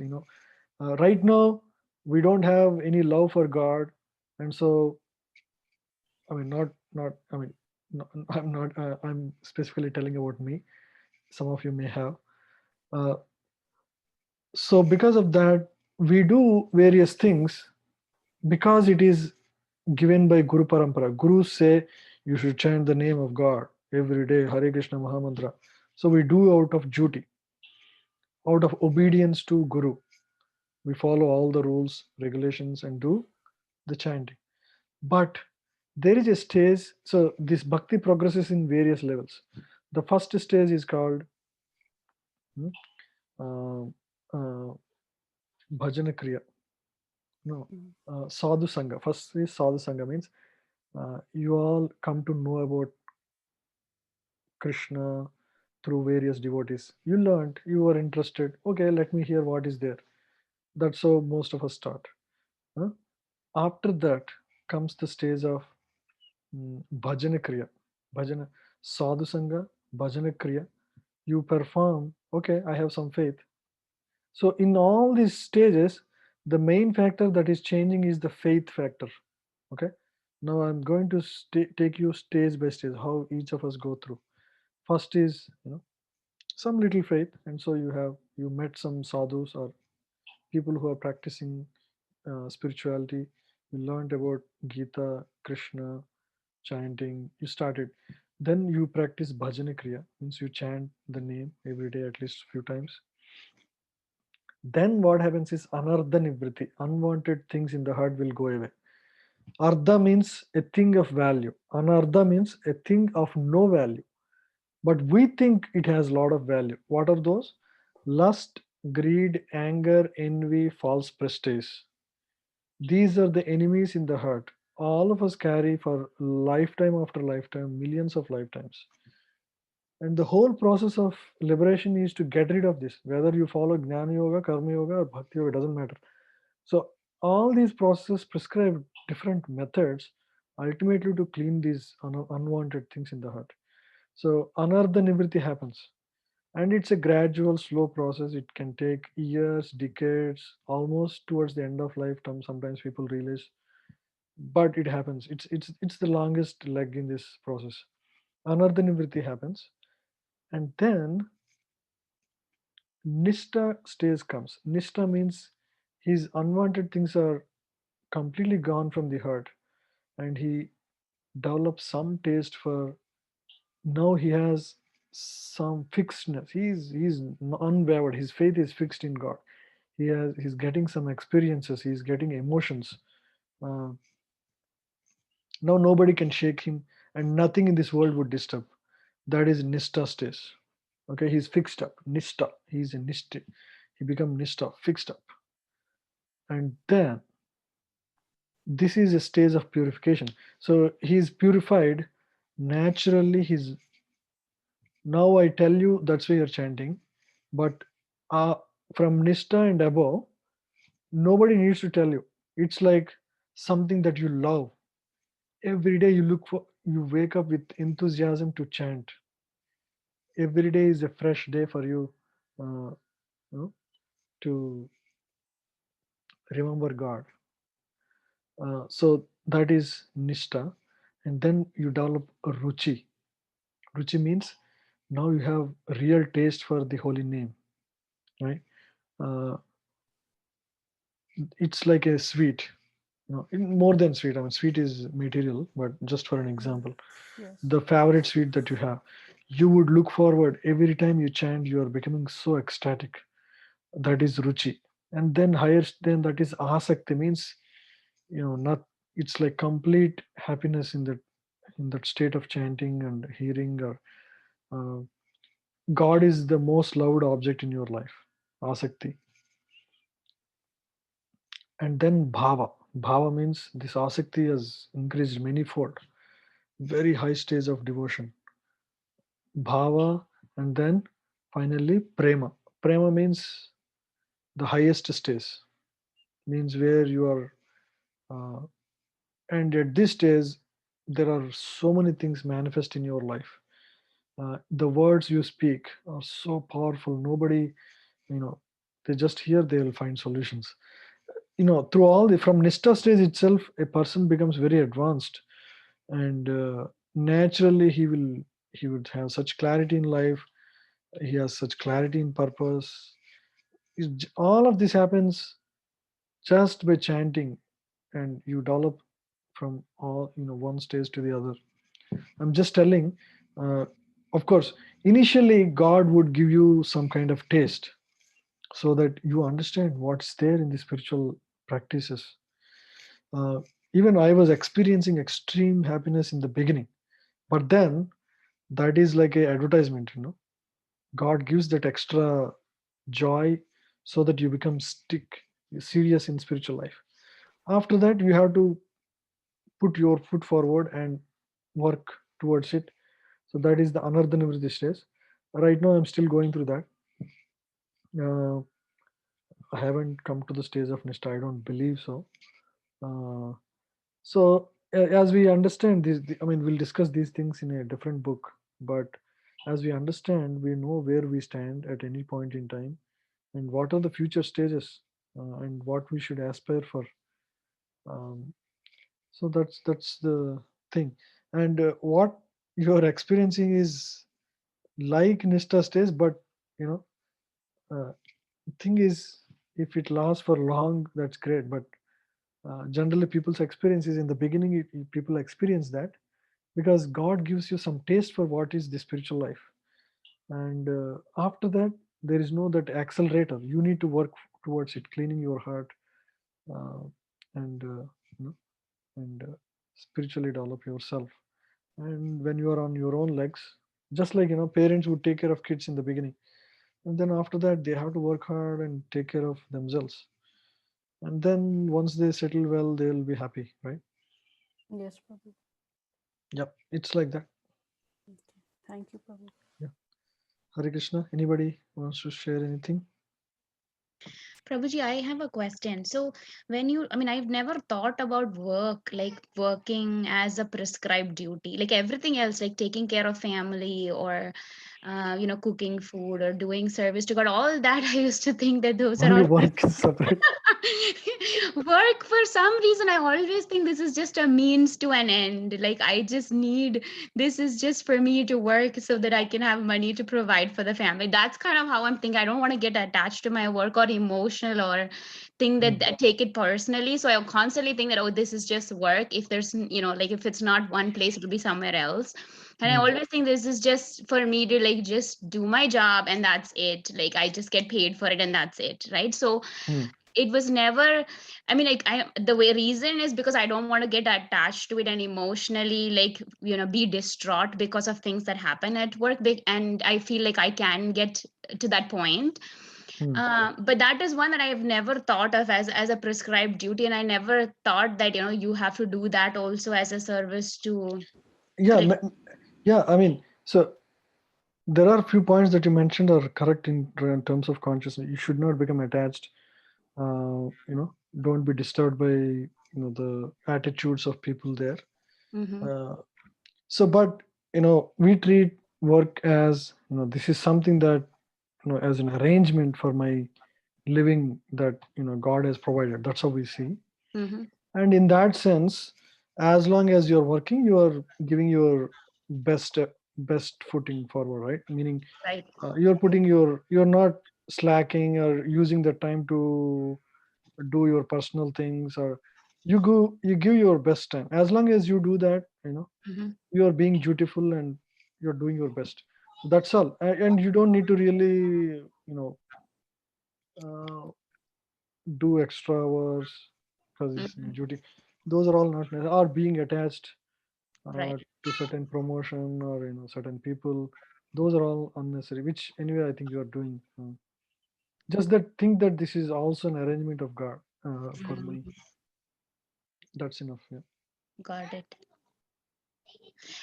Right now we don't have any love for God, and so I mean, not. I mean, no, I'm not. I'm specifically telling about me. Some of you may have. Uh, so because of that, we do various things because it is given by Guru Parampara. Gurus say you should chant the name of God every day, Hare Krishna Mahamantra. So we do out of duty, out of obedience to Guru. We follow all the rules, regulations, and do the chanting. But there is a stage, so this bhakti progresses in various levels. The first stage is called hmm, uh, uh, bhajana kriya. No, Mhm. sadhu sangha. First is sadhu sangha means you all come to know about Krishna through various devotees. You learned, you were interested. Okay, let me hear what is there. That's how most of us start. Huh? After that comes the stage of bhajana kriya. Bhajana, sadhu sangha, bhajana kriya. You perform, okay, I have some faith. So in all these stages, the main factor that is changing is the faith factor. Okay. Now I'm going to take you stage by stage how each of us go through. First is some little faith, and so you met some sadhus or people who are practicing spirituality. You learned about Gita, Krishna, chanting. You started. Then you practice bhajana kriya, means you chant the name every day at least few times. Then what happens is anardha nivriti, unwanted things in the heart will go away. Ardha means a thing of value. Anardha means a thing of no value. But we think it has a lot of value. What are those? Lust, greed, anger, envy, false prestige. These are the enemies in the heart. All of us carry for lifetime after lifetime, millions of lifetimes. And the whole process of liberation is to get rid of this. Whether you follow Jnana Yoga, Karma Yoga, or Bhakti Yoga, it doesn't matter. So all these processes prescribe different methods ultimately to clean these unwanted things in the heart. So anardha nivriti happens. And it's a gradual, slow process. It can take years, decades, almost towards the end of lifetime. Sometimes people realize, but it happens. It's the longest leg in this process. Anardha nivriti happens, and then Nishta stage comes. Nishta means his unwanted things are completely gone from the heart, and he develops some taste for. Now he has some fixedness. He's unwavered. His faith is fixed in God. He's getting some experiences. He's getting emotions. Uh, Now nobody can shake him, and nothing in this world would disturb. That is Nishta stage. Okay, he's fixed up. Nishta. He's a Nishta. He become Nishta, fixed up. And then this is a stage of purification. So he's purified naturally. He's now I tell you that's why you're chanting, but uh, from Nishta and above, nobody needs to tell you. It's like something that you love. Every day you wake up with enthusiasm to chant. Every day is a fresh day for you, uh, you know, to remember God. So that is Nishta, and then you develop a Ruchi. Ruchi means now you have real taste for the holy name, right? uh, it's like a sweet, more than sweet. I mean, sweet is material, but just for an example, Yes. the favorite sweet that you have, you would look forward every time you chant. You are becoming so ecstatic. That is ruchi, and then higher than that is asakti. Means, not. It's like complete happiness in that state of chanting and hearing. Or uh, God is the most loved object in your life, asakti. And then bhava. Bhava means this asakti has increased manyfold, very high stage of devotion. Bhava, and then finally prema. Prema means the highest stage, means where you are, uh, and at this stage, there are so many things manifest in your life. The words you speak are so powerful. Nobody, you know, they just hear, they will find solutions. Through all the from Nishta stage itself, a person becomes very advanced, and naturally he would have such clarity in life. He has such clarity in purpose. All of this happens just by chanting, and you develop from all one stage to the other. I'm just telling. uh, of course, initially God would give you some kind of taste so that you understand what's there in the spiritual practices. uh, Even I was experiencing extreme happiness in the beginning, but then that is like a advertisement. God gives that extra joy so that you become serious in spiritual life. After that, you have to put your foot forward and work towards it. So that is the anardha nivritti stage. Right now I'm still going through that. uh, I haven't come to the stage of nishta, I don't believe so. uh, so as we understand this, I mean, we'll discuss these things in a different book, but as we understand, we know where we stand at any point in time, and what are the future stages, and what we should aspire for. um, so that's the thing. And what you're experiencing is like nishta stage, but you know uh, thing is, if it lasts for long, that's great. But generally people's experiences in the beginning, people experience that because God gives you some taste for what is the spiritual life. And after that, there is no that accelerator. You need to work towards it, cleaning your heart, uh, and you know, and spiritually develop yourself. And when you are on your own legs, just like parents would take care of kids in the beginning, and then after that they have to work hard and take care of themselves, and then once they settle well, they will be happy, right? Yes, Prabhu. Yep, it's like that. Okay. Thank you, Prabhu. Yeah. Hare Krishna. Anybody wants to share anything? Prabhuji, I have a question. So, I mean, I've never thought about work, like working as a prescribed duty, like everything else, like taking care of family or, cooking food or doing service to God. All that I used to think that those are Only all work is separate. work. For some reason, I always think this is just a means to an end. Like, I just need this is just for me to work so that I can have money to provide for the family. That's kind of how I'm thinking. I don't want to get attached to my work or emotional or think that take it personally. So I constantly think that, oh, this is just work. If there's, like if it's not one place, it'll be somewhere else. And I always think this is just for me to like just do my job and that's it. Like I just get paid for it and that's it. Right. So it was never, I mean, like the way reason is because I don't want to get attached to it and emotionally like be distraught because of things that happen at work. And I feel like I can get to that point. But that is one that I have never thought of as a prescribed duty, and I never thought that you have to do that also as a service to Yeah, Krishna. yeah. I mean, so there are a few points that you mentioned are correct in terms of consciousness. You should not become attached. Don't be disturbed by the attitudes of people there. Mm-hmm. But we treat work as this is something that as an arrangement for my living that God has provided. That's how we see. Mm-hmm. And in that sense, as long as you're working, you are giving your best footing forward, right? Meaning Right. you're not slacking or using the time to do your personal things, or you give your best time. As long as you do that, Mhm. you are being dutiful and you're doing your best. That's all. And you don't need to really uh, do extra hours because it's Mhm. duty. Those are all not necessary. Or being attached Right. to certain promotion or certain people. Those are all unnecessary, which anyway I think you are doing. Just that think that this is also an arrangement of God for me. Mhm. That's enough. Yeah. Got it.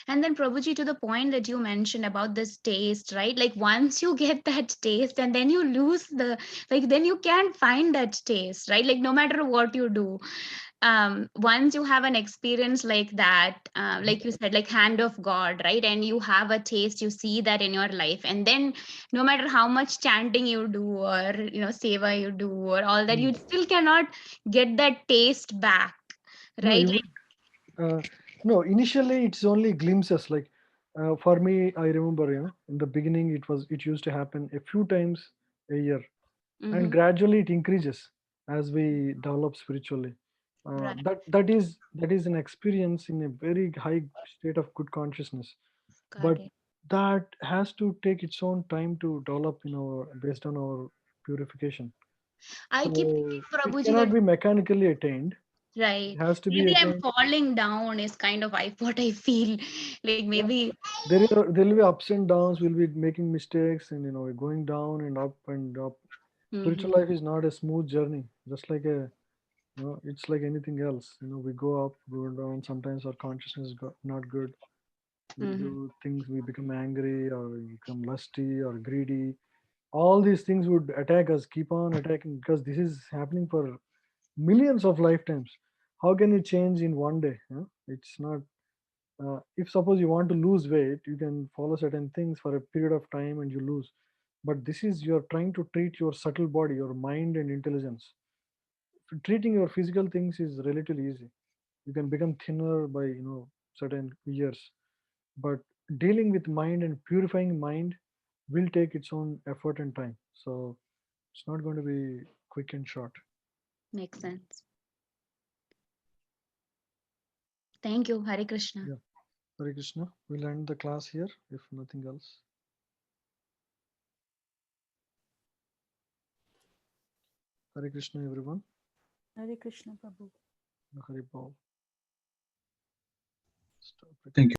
And then Prabhuji, to the point that you mentioned about this taste, right? Like once you get that taste and then you lose then you can't find that taste, right? Like no matter what you do, once you have an experience like that, like you said, like hand of God, right? And you have a taste, you see that in your life, and then no matter how much chanting you do, or seva you do, or all that, you still cannot get that taste back, No, right? you uh, no. Initially, it's only glimpses. Like for me, I remember, in the beginning, it used to happen a few times a year, and Mm-hmm. gradually it increases as we develop spiritually. Right. That is an experience in a very high state of good consciousness, Got but it. that has to take its own time to develop, based on our purification. I keep thinking, So it Prabhuji, cannot that be mechanically attained. right. It has to be Maybe I'm attained. falling down is kind of what I feel. Like Yeah, maybe. there will be ups and downs. We'll be making mistakes, and going down and up and up. Mm-hmm. Spiritual life is not a smooth journey, just like it's like anything else. We go up, go down. Sometimes our consciousness is not good. We Mm-hmm. do things, we become angry or we become lusty or greedy. All these things would attack us, keep on attacking, because this is happening for millions of lifetimes. How can you change in one day? It's not. If suppose you want to lose weight, you can follow certain things for a period of time and you lose. But this is you're trying to treat your subtle body, your mind and intelligence. Treating your physical things is relatively easy. You can become thinner by certain years, but dealing with mind and purifying mind will take its own effort and time. So it's not going to be quick and short. Makes sense. Thank you. Hare Krishna. Yeah. Hare Krishna. We'll end the class here if nothing else. Hare Krishna, everyone. Hare Krishna, Prabhu. Hare Bol. Stop it. Thank you.